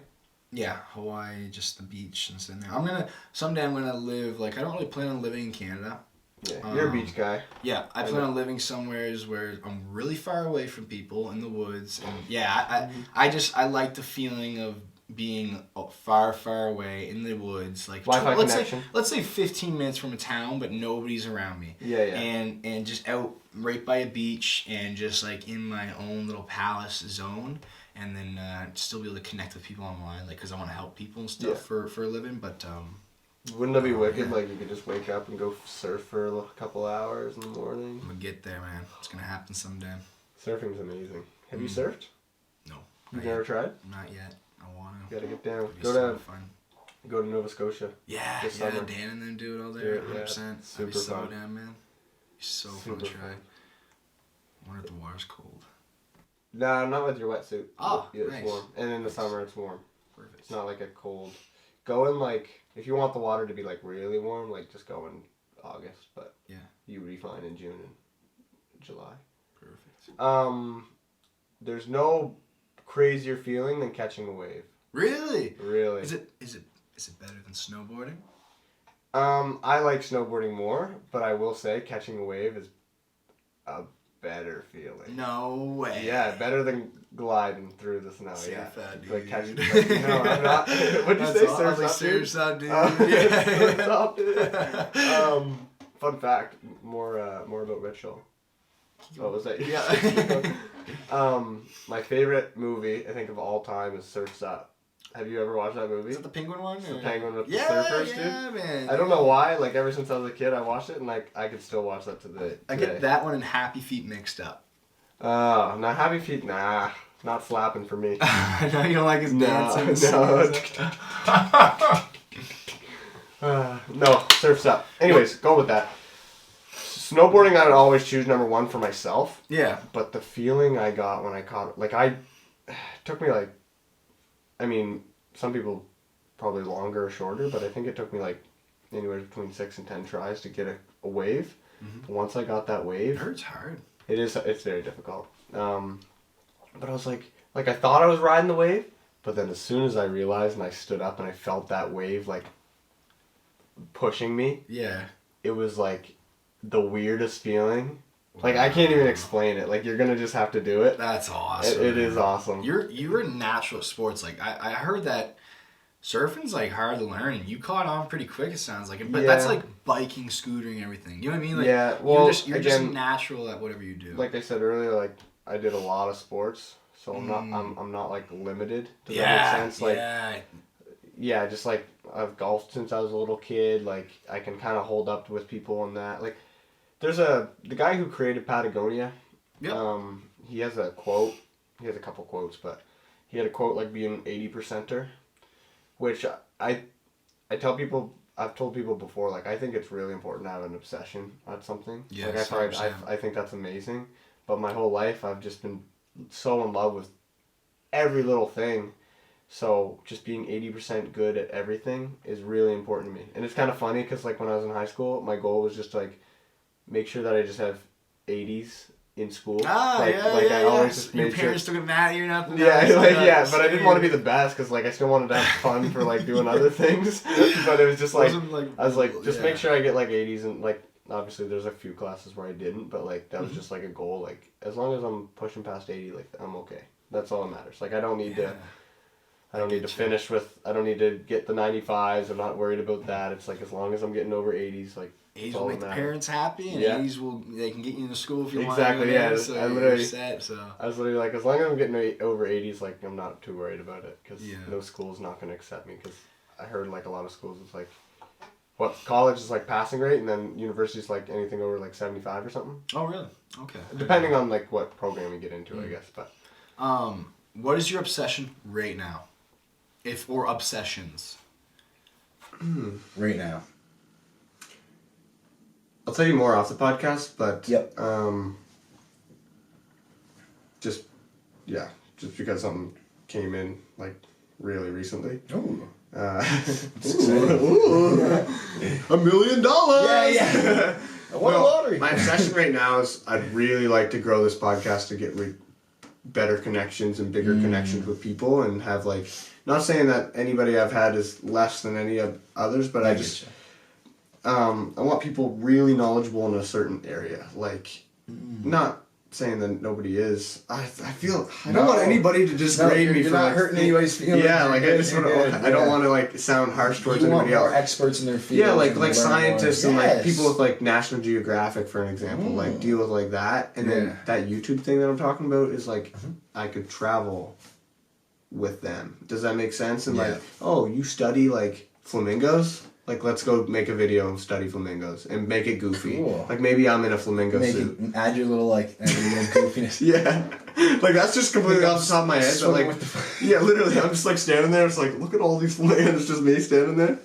Yeah, Hawaii, just the beach and sitting there. Someday I'm gonna live, like, I don't really plan on living in Canada. Yeah, you're a beach guy. Yeah, I plan on living somewhere where I'm really far away from people in the woods. And yeah, I like the feeling of being far, far away in the woods. Like, Wi-Fi connection. Let's say 15 minutes from a town, but nobody's around me. Yeah. And just out right by a beach and just like in my own little palace zone. And then still be able to connect with people online, like, because I want to help people and stuff for a living. But wouldn't that be wicked? Yeah. Like, you could just wake up and go surf for a couple hours in the morning. I'm gonna get there, man. It's gonna happen someday. Surfing's amazing. Have you surfed? No. You've never tried? Not yet. I wanna. You gotta get down. Go to Nova Scotia. Yeah, Dan and them do it all there. 100%. Super fun. Down, man. It's so fun to try. I wonder if the water's cold. No, not with your wetsuit. Oh, it's nice. warm. And in the summer, it's warm. Perfect. It's not like a cold. Go in, like, if you want the water to be, like, really warm, like, just go in August. But yeah, you would be fine in June and July. Perfect. There's no crazier feeling than catching a wave. Really? Really. Is it better than snowboarding? I like snowboarding more, but I will say catching a wave is a better feeling. No way. Yeah, better than gliding through the snow. Surf out, dude. Like catching. Like, no, I'm not. What'd you say? Surf's up, dude. Surf's up, dude. Fun fact. More about Ritual. What was that? Yeah. My favorite movie, I think, of all time is Surf's Up. Have you ever watched that movie? Is it the penguin one? It's the penguin with the surfers, dude. Yeah, man. I don't know why. Like, ever since I was a kid, I watched it, and like I could still watch that today. I get that one and Happy Feet mixed up. Oh, not Happy Feet. Nah, not slapping for me. I know you don't like his dancing. No, Surf's Up. Anyways, go with that. Snowboarding, I would always choose number one for myself. Yeah. But the feeling I got when I caught it, like it took me like, I mean, some people probably longer or shorter, but I think it took me like anywhere between 6 and 10 tries to get a wave. Mm-hmm. Once I got that wave, it hurts hard. It's very difficult. But I was like I thought I was riding the wave, but then as soon as I realized and I stood up and I felt that wave like pushing me, yeah, it was like the weirdest feeling. Like, I can't even explain it. Like, you're gonna just have to do it. That's awesome. It is awesome. You're natural at sports. Like, I heard that surfing's like hard to learn, and you caught on pretty quick. It sounds like, but that's like biking, scootering, everything. You know what I mean? Like, yeah. Well, you're just natural at whatever you do. Like I said earlier, like I did a lot of sports, so I'm not like limited. Does that make sense? Like, yeah, just like I've golfed since I was a little kid. Like, I can kind of hold up with people on that. Like, there's the guy who created Patagonia. Yep. He has a quote. He has a couple quotes, but he had a quote like being 80%er, which I tell people. I've told people before, like, I think it's really important to have an obsession at something. Yeah, like, I think that's amazing. But my whole life, I've just been so in love with every little thing. So just being 80% good at everything is really important to me. And it's kind of funny because, like, when I was in high school, my goal was just, like, make sure that I just have 80s in school. I always just made your parents took it mad at you, nothing. But I didn't want to be the best because, like, I still wanted to have fun for, like, doing other things. But it was just like I was like, just make sure I get like 80s, and like obviously there's a few classes where I didn't, but like that was just like a goal. Like, as long as I'm pushing past 80, like, I'm okay. That's all that matters. Like, I don't need to. I don't need to finish with. I don't need to get the 95s. I'm not worried about that. It's like, as long as I'm getting over 80s, like. 80s will make the parents happy, and 80s they can get you into school if you want. Exactly, yeah. So I literally, set, so. I was literally like, as long as I'm getting over 80s, like, I'm not too worried about it, because no school's not going to accept me, because I heard, like, a lot of schools, it's like, what, college is, like, passing rate, and then university's, like, anything over, like, 75 or something. Oh, really? Okay. Depending on, like, what program you get into, I guess, but. What is your obsession right now? Or obsessions? Right now. I'll tell you more off the podcast, but just because something came in like really recently. Ooh. $1 million. Yeah. I won the lottery. My obsession right now is I'd really like to grow this podcast to get better connections and bigger connections with people, and have like, not saying that anybody I've had is less than any of others, but I just I want people really knowledgeable in a certain area, like not saying that nobody is. I feel I don't want anybody to just grade me for not like, hurting anybody's feelings. Yeah, like I just want to. I don't want to like sound harsh towards anybody else. More experts in their field. Yeah, like scientists and like people with like National Geographic, for an example, like deal with like that, and then that YouTube thing that I'm talking about is like I could travel with them. Does that make sense? And like, oh, you study like flamingos? Like, let's go make a video and study flamingos and make it goofy. Cool. Like, maybe I'm in a flamingo suit. Add your little goofiness. Yeah. Like, that's just completely off the top of my head. But, like, yeah, literally, I'm just, like, standing there. It's like, look at all these flamingos. It's just me standing there.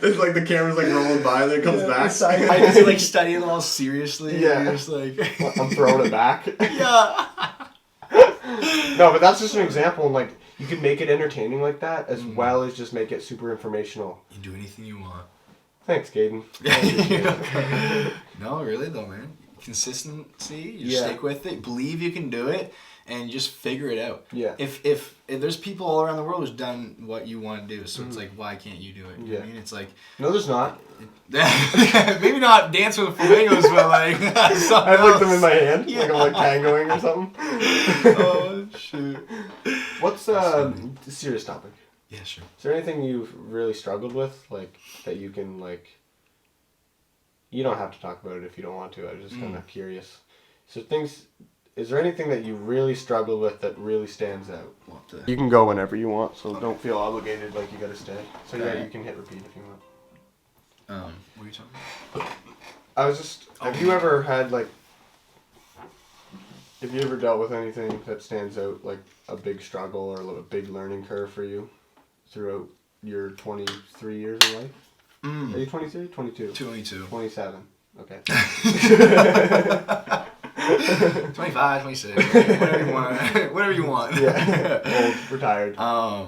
It's like the camera's, like, rolling by and then it comes back. I just, like, studying them all seriously. Yeah. Just, like... I'm throwing it back. Yeah. No, but that's just an example. And, like, you could make it entertaining like that, as well as just make it super informational. You can do anything you want. Thanks, Khaden. No, really though, man. Consistency, you stick with it, believe you can do it, and just figure it out. Yeah. If there's people all around the world who's done what you want to do, so it's like, why can't you do it? You know what I mean? It's like... No, there's not. Maybe not dance with flamingos, but like... I have like them in my hand, like I'm like tangoing or something. Oh, shoot. What's a serious topic? Yeah, sure. Is there anything you've really struggled with, like, that you can, like... You don't have to talk about it if you don't want to. I'm just kind of curious. Is there anything that you really struggle with that really stands out? You can go whenever you want, so don't feel obligated like you gotta stay. So yeah, you can hit repeat if you want. What are you talking about? I was just... Have you ever had, like... Have you ever dealt with anything that stands out, like a big struggle or a big learning curve for you throughout your 23 years of life? Are you 23? 22? 22. 27. Okay. 25, 26. Whatever you want. Whatever you want. Yeah. Old, retired,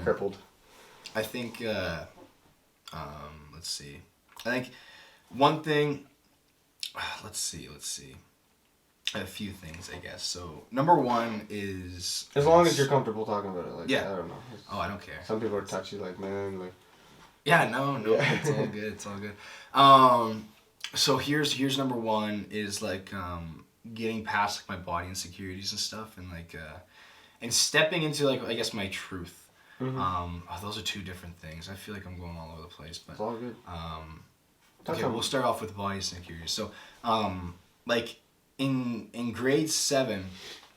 crippled. I think, let's see. I think one thing, let's see. A few things, I guess. So, number one is... As long as you're comfortable talking about it. Like, I don't know. Oh, I don't care. Some people are touchy, like, man, like... Yeah, no, it's all good, it's all good. So here's number one is, like, getting past, like, my body insecurities and stuff, and, like, and stepping into, like, I guess my truth. Those are two different things. I feel like I'm going all over the place, but... It's all good. Okay, we'll start off with body insecurities. So, like... In grade 7,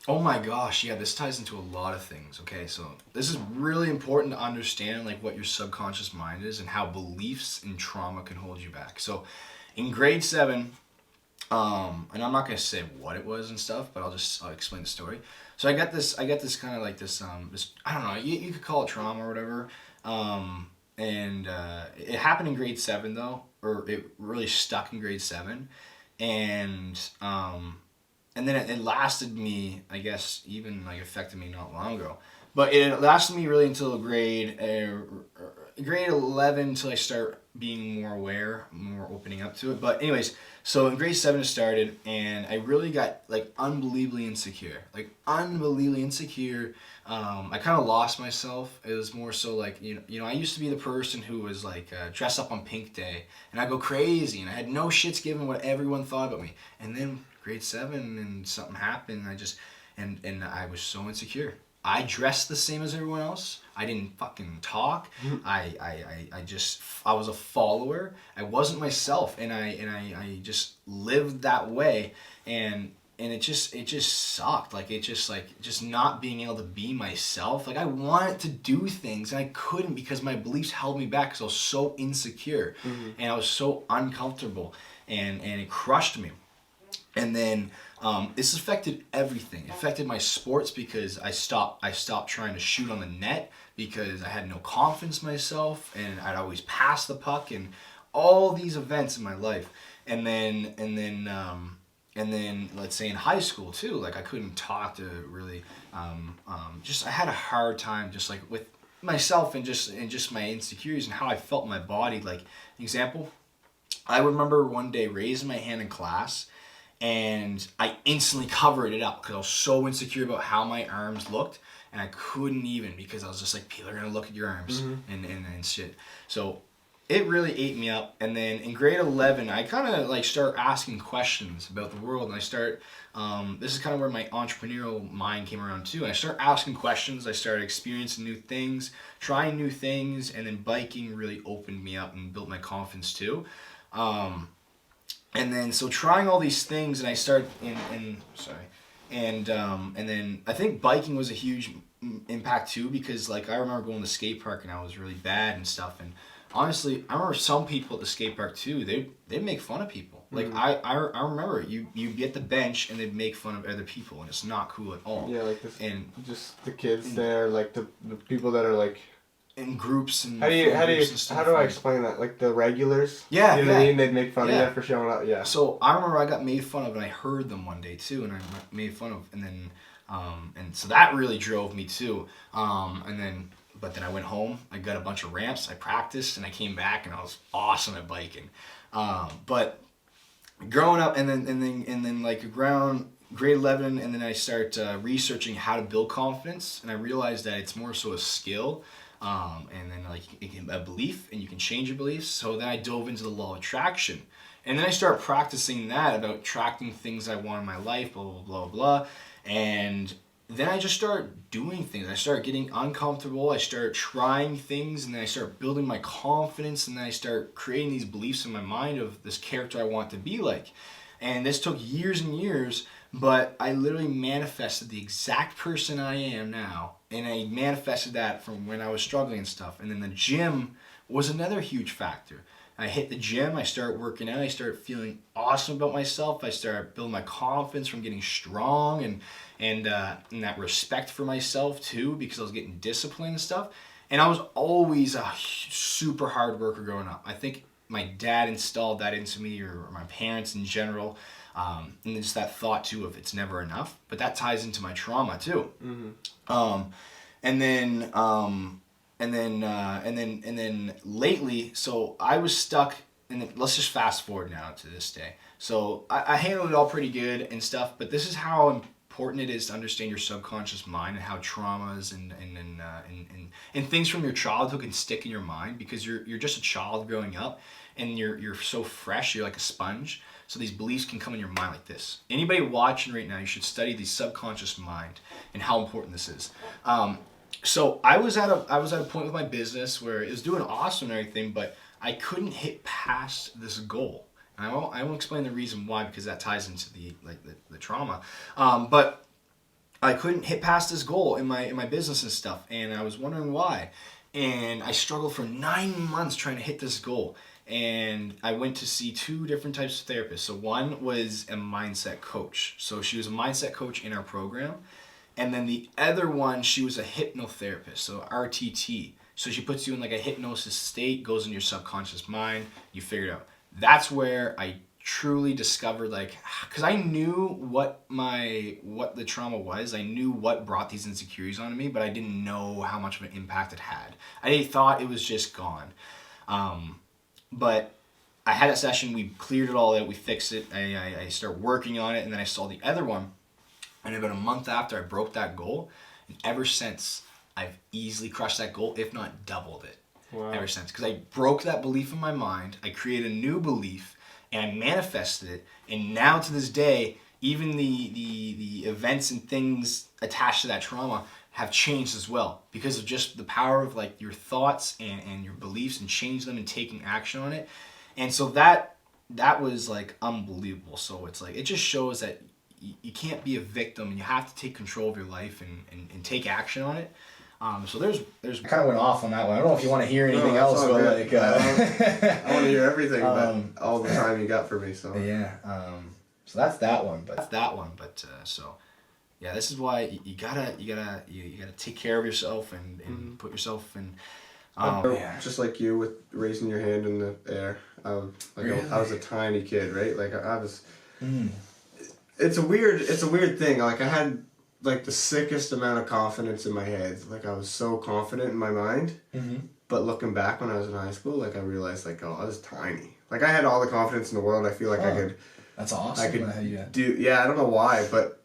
oh my gosh, yeah, this ties into a lot of things, okay? So this is really important to understand, like, what your subconscious mind is and how beliefs and trauma can hold you back. So in grade 7, and I'm not going to say what it was and stuff, but I'll explain the story. So I got this kind of like this, I don't know, you could call it trauma or whatever, and it happened in grade 7 though, or it really stuck in grade 7. And then it lasted me, I guess, even like affected me not long ago. But it lasted me really until grade 11 until I start being more aware, more opening up to it. But anyways, so in grade 7 it started, and I really got like unbelievably insecure. I kind of lost myself. It was more so like, you know, I used to be the person who was like dressed up on pink day, and I go crazy, and I had no shits given what everyone thought about me. And then grade 7, and something happened, and I just, and I was so insecure. I dressed the same as everyone else. I didn't fucking talk. I was a follower. I wasn't myself, and I just lived that way, and it just sucked. Like, it just not being able to be myself. Like, I wanted to do things, and I couldn't because my beliefs held me back because I was so insecure, and I was so uncomfortable, and it crushed me. And then this affected everything. It affected my sports because I stopped trying to shoot on the net because I had no confidence in myself, and I'd always pass the puck, and all these events in my life. And then and then let's say in high school too, like I couldn't talk to really, just I had a hard time just like with myself and just my insecurities and how I felt in my body. Like example, I remember one day raising my hand in class, and I instantly covered it up because I was so insecure about how my arms looked, and I couldn't even, because I was just like, people are gonna look at your arms and shit. So it really ate me up. And then in grade 11, I kind of like start asking questions about the world, and I start, this is kind of where my entrepreneurial mind came around too. And I start asking questions, I started experiencing new things, trying new things, and then biking really opened me up and built my confidence too. And then so trying all these things, and I started and then I think biking was a huge impact too, because like I remember going to the skate park and I was really bad and stuff, and honestly, I remember some people at the skate park too. They make fun of people. Like I remember you be at the bench and they'd make fun of other people, and it's not cool at all. Yeah, like this, and just the kids there, like the people that are like in groups and how do I explain that? Like the regulars. Yeah, you know what I mean? They'd make fun of you for showing up. Yeah. So I remember I got made fun of, and I heard them one day too, and I made fun of, and then and so that really drove me too. But then I went home, I got a bunch of ramps, I practiced, and I came back, and I was awesome at biking. But growing up, and then like around grade 11, and then I start researching how to build confidence, and I realized that it's more so a skill, and then like a belief, and you can change your beliefs. So then I dove into the law of attraction, and then I start practicing that about attracting things I want in my life, blah blah blah blah, and then I just start doing things. I start getting uncomfortable. I start trying things, and then I start building my confidence, and then I start creating these beliefs in my mind of this character I want to be like. And this took years and years, but I literally manifested the exact person I am now, and I manifested that from when I was struggling and stuff. And then the gym was another huge factor. I hit the gym, I start working out, I start feeling awesome about myself, I start building my confidence from getting strong, and that respect for myself too, because I was getting disciplined and stuff. And I was always a super hard worker growing up. I think my dad installed that into me, or my parents in general, and just that thought too of it's never enough. But that ties into my trauma too. And then lately, so I was stuck, and let's just fast forward now to this day. So I handled it all pretty good and stuff, but this is how important it is to understand your subconscious mind, and how traumas and things from your childhood can stick in your mind, because you're just a child growing up, and you're so fresh, you're like a sponge. So these beliefs can come in your mind like this. Anybody watching right now, you should study the subconscious mind and how important this is. So I was at a point with my business where it was doing awesome and everything, but I couldn't hit past this goal. And I won't explain the reason why, because that ties into the trauma. But I couldn't hit past this goal in my business and stuff, and I was wondering why. And I struggled for 9 months trying to hit this goal. And I went to see 2 different types of therapists. So one was a mindset coach. So she was a mindset coach in our program. And then the other one, she was a hypnotherapist, so RTT. So she puts you in like a hypnosis state, goes in your subconscious mind, you figure it out. That's where I truly discovered, like, because I knew what the trauma was. I knew what brought these insecurities onto me, but I didn't know how much of an impact it had. I thought it was just gone. But I had a session, we cleared it all out, we fixed it, I started working on it, and then I saw the other one. And about a month after, I broke that goal, and ever since, I've easily crushed that goal, if not doubled it. Wow. Ever since, because I broke that belief in my mind, I created a new belief, and I manifested it, and now to this day, even the events and things attached to that trauma have changed as well, because of just the power of like your thoughts and your beliefs, and change them and taking action on it. And so that was like unbelievable. So it's like, it just shows that you can't be a victim, and you have to take control of your life and take action on it. So there's I kind of went off on that one. I don't know if you want to hear anything else, but like I want to hear everything, but all the time you got for me. So yeah. So that's that one, but so yeah, this is why you gotta take care of yourself and put yourself in. Just like you with raising your hand in the air. I was a tiny kid, right? Like I was. it's a weird thing. Like I had like the sickest amount of confidence in my head. Like I was so confident in my mind. Mm-hmm. But looking back when I was in high school, like I realized like, oh, I was tiny. Like I had all the confidence in the world. I feel like I could. That's awesome. I could do. Yeah, I don't know why, but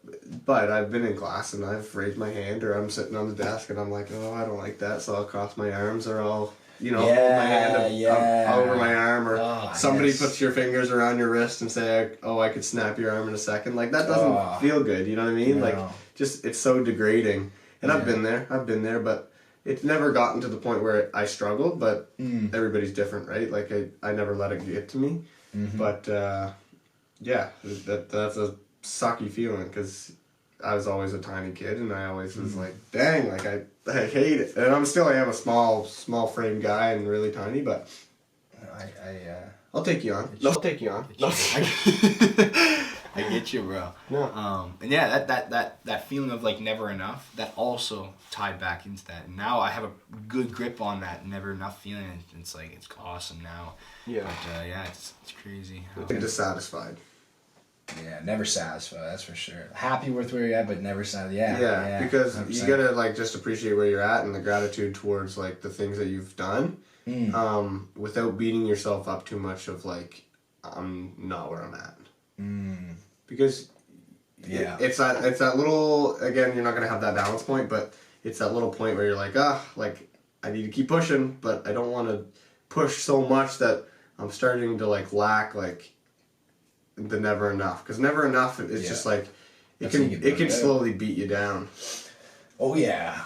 I've been in class and I've raised my hand, or I'm sitting on the desk and I'm like, oh, I don't like that, so I'll cross my arms, or I'll, my hand up over my arm, or somebody puts your fingers around your wrist and say, oh, I could snap your arm in a second. Like that doesn't feel good. You know what I mean? No. Like just it's so degrading. And I've been there, but it's never gotten to the point where I struggled. But everybody's different, right? Like I never let it get to me. Mm-hmm. But yeah, that's a sucky feeling, because I was always a tiny kid and I always was like, dang, like I hate it. And I am a small frame guy and really tiny, but I'll take you on. I'll take you on. I get you, bro. No. And yeah, that feeling of like never enough, that also tied back into that. And now I have a good grip on that never enough feeling. It's like, it's awesome now. Yeah. But yeah, it's crazy. Dissatisfied. Yeah, never satisfied, that's for sure. Happy with where you're at, but never satisfied. Yeah, because 100%. You gotta like just appreciate where you're at and the gratitude towards like the things that you've done, without beating yourself up too much of like, I'm not where I'm at. Because it's that little, again, you're not gonna have that balance point, but it's that little point where you're like, like I need to keep pushing, but I don't want to push so much that I'm starting to like lack like the never enough, because never enough is just like it can slowly beat you down. Oh yeah.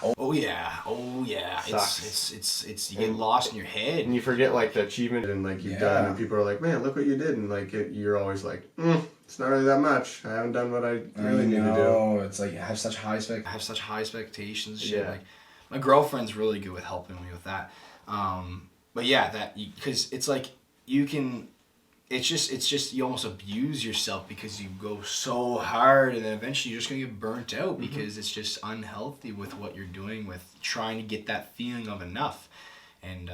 It's you get lost in your head and you forget like the achievement and like you've done, and people are like, man, look what you did, and like you're always like, it's not really that much. I haven't done what I really need to do. It's like I have such high expectations. Shit. Like my girlfriend's really good with helping me with that. But yeah, because it's like you can. It's just you almost abuse yourself because you go so hard, and then eventually you're just gonna get burnt out because it's just unhealthy with what you're doing, with trying to get that feeling of enough, and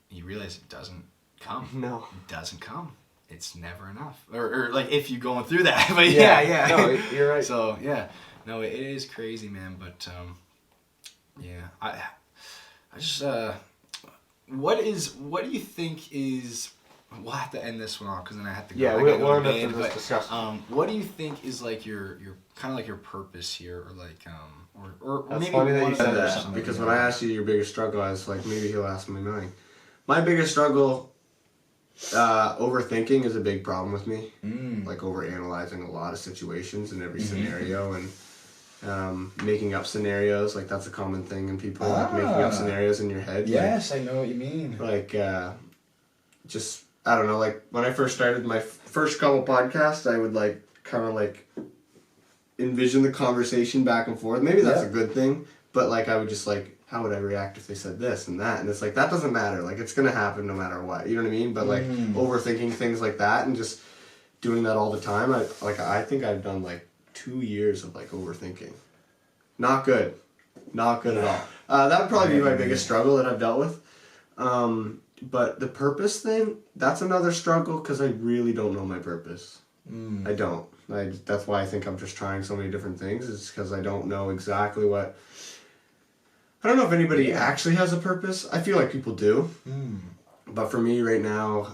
you realize it doesn't come. No, it doesn't come. It's never enough, or like if you're going through that. But no, you're right. So no, it is crazy, man. But I just what do you think is? We'll have to end this one off because then I have to go. Yeah, we'll end up this discussion. What do you think is like your kind of like your purpose here, or like or That's maybe funny that you said that, something because when I asked you your biggest struggle, I was like, maybe he'll ask me mine. My biggest struggle, overthinking is a big problem with me. Like overanalyzing a lot of situations in every scenario, and making up scenarios. Like that's a common thing in people, like making up scenarios in your head. Yes, I know what you mean. Like just. I don't know, like, when I first started my first couple podcasts, I would, like, kind of, like, envision the conversation back and forth. Maybe that's a good thing, but, like, I would just, like, how would I react if they said this and that? And it's, like, that doesn't matter. Like, it's going to happen no matter what. You know what I mean? But, like, overthinking things like that and just doing that all the time, I think I've done, like, 2 years of, like, overthinking. Not good. Not good at all. That would probably be my biggest struggle that I've dealt with. But the purpose thing, that's another struggle because I really don't know my purpose. I don't. That's why I think I'm just trying so many different things. It's because I don't know exactly what... I don't know if anybody actually has a purpose. I feel like people do. But for me right now,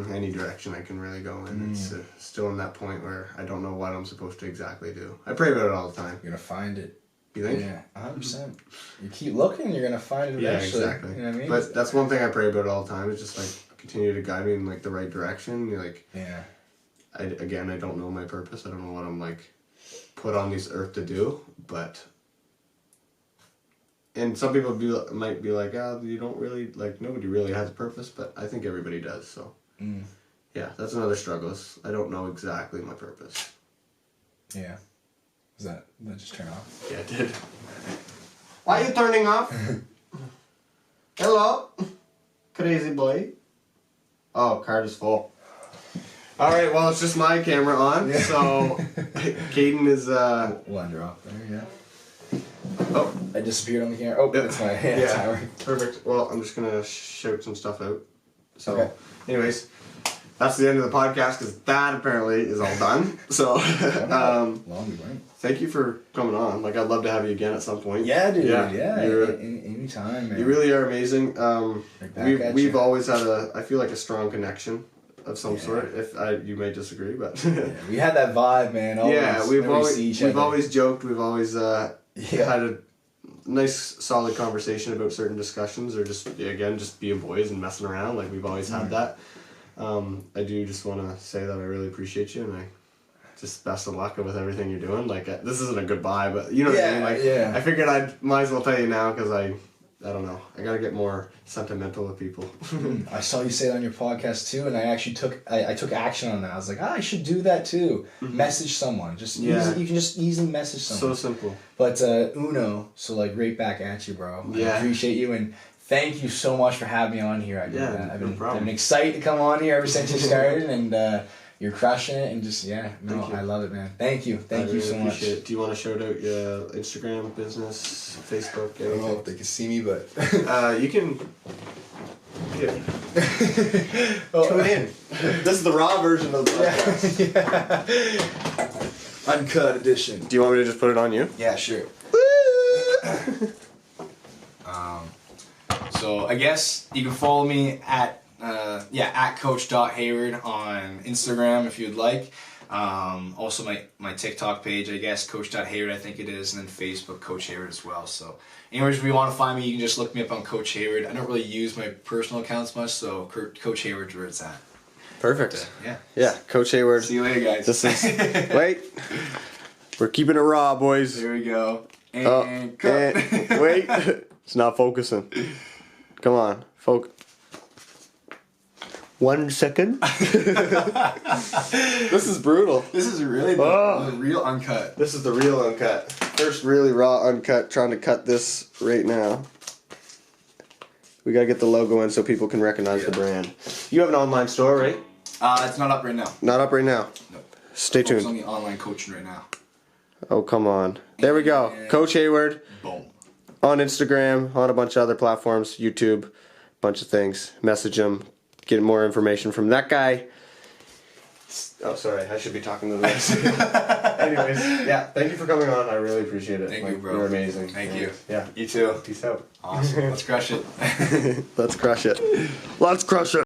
any direction I can really go in. It's still in that point where I don't know what I'm supposed to exactly do. I pray about it all the time. You're going to find it. You think? Yeah, 100%. You keep looking, you're gonna find it eventually. Yeah, exactly. You know what I mean? But that's one thing I pray about all the time. Is just like continue to guide me in like the right direction. You're like, I don't know my purpose. I don't know what I'm like put on this earth to do. But and some people might be like, you don't really like nobody really has a purpose. But I think everybody does. So yeah, that's another struggle. I don't know exactly my purpose. Yeah. Did that just turn off? Yeah, it did. Why are you turning off? Hello? Crazy boy. Oh, card is full. Alright, well, it's just my camera on, so Khaden is... We'll end her off there, Oh, I disappeared on the camera. Oh, that's my timer. Perfect. Well, I'm just going to shout some stuff out. So, anyways, that's the end of the podcast because that apparently is all done. So, thank you for coming on. Like, I'd love to have you again at some point. Yeah, dude. Yeah, anytime, man. You really are amazing. We've always had I feel like a strong connection of some sort. You may disagree, but we had that vibe, man. Always, we've always joked. We've always had a nice, solid conversation about certain discussions, or just being boys and messing around. Like, we've always had that. I do just want to say that I really appreciate you, and I just best of luck with everything you're doing. Like, this isn't a goodbye, but you know what I mean? Like, I figured I might as well tell you now because I don't know. I got to get more sentimental with people. I saw you say it on your podcast too, and I actually took action on that. I was like, I should do that too. Message someone. You can just easily message someone. So simple. But Uno, so like right back at you, bro. I appreciate you, and thank you so much for having me on here. I've been excited to come on here ever since you started, and you're crushing it, and just I love it, man. Thank you so much. Do you want to shout out your Instagram, business, Facebook? I don't know if they can see me, but you can. Yeah. Tune in. This is the raw version of the podcast. Uncut edition. Do you want me to just put it on you? Yeah, sure. So I guess you can follow me at Coach.Hayward on Instagram if you'd like. Also my TikTok page, I guess, Coach.Hayward, I think it is, and then Facebook, Coach Hayward as well. So anyways, if you want to find me, you can just look me up on Coach Hayward. I don't really use my personal accounts much, so Coach Hayward's where it's at. Perfect. But, yeah, Coach Hayward. See you later, guys. This is wait. We're keeping it raw, boys. There we go. And cut. Wait. It's not focusing. Come on. Focus. 1 second. This is brutal. This is really the real uncut. This is the real uncut. First really raw uncut. Trying to cut this right now. We gotta get the logo in so people can recognize the brand. You have an online store, right? It's not up right now. Not up right now? Nope. Stay tuned. Focus on the online coaching right now. Oh, come on. There we go. Coach Hayward. Boom. On Instagram, on a bunch of other platforms, YouTube, bunch of things. Message him. Get more information from that guy. Oh, sorry. I should be talking to the rest. Anyways, thank you for coming on. I really appreciate it. Thank you, bro. You're amazing. Thank you. Yeah. You too. Peace out. Awesome. Let's crush it. Let's crush it. Let's crush it.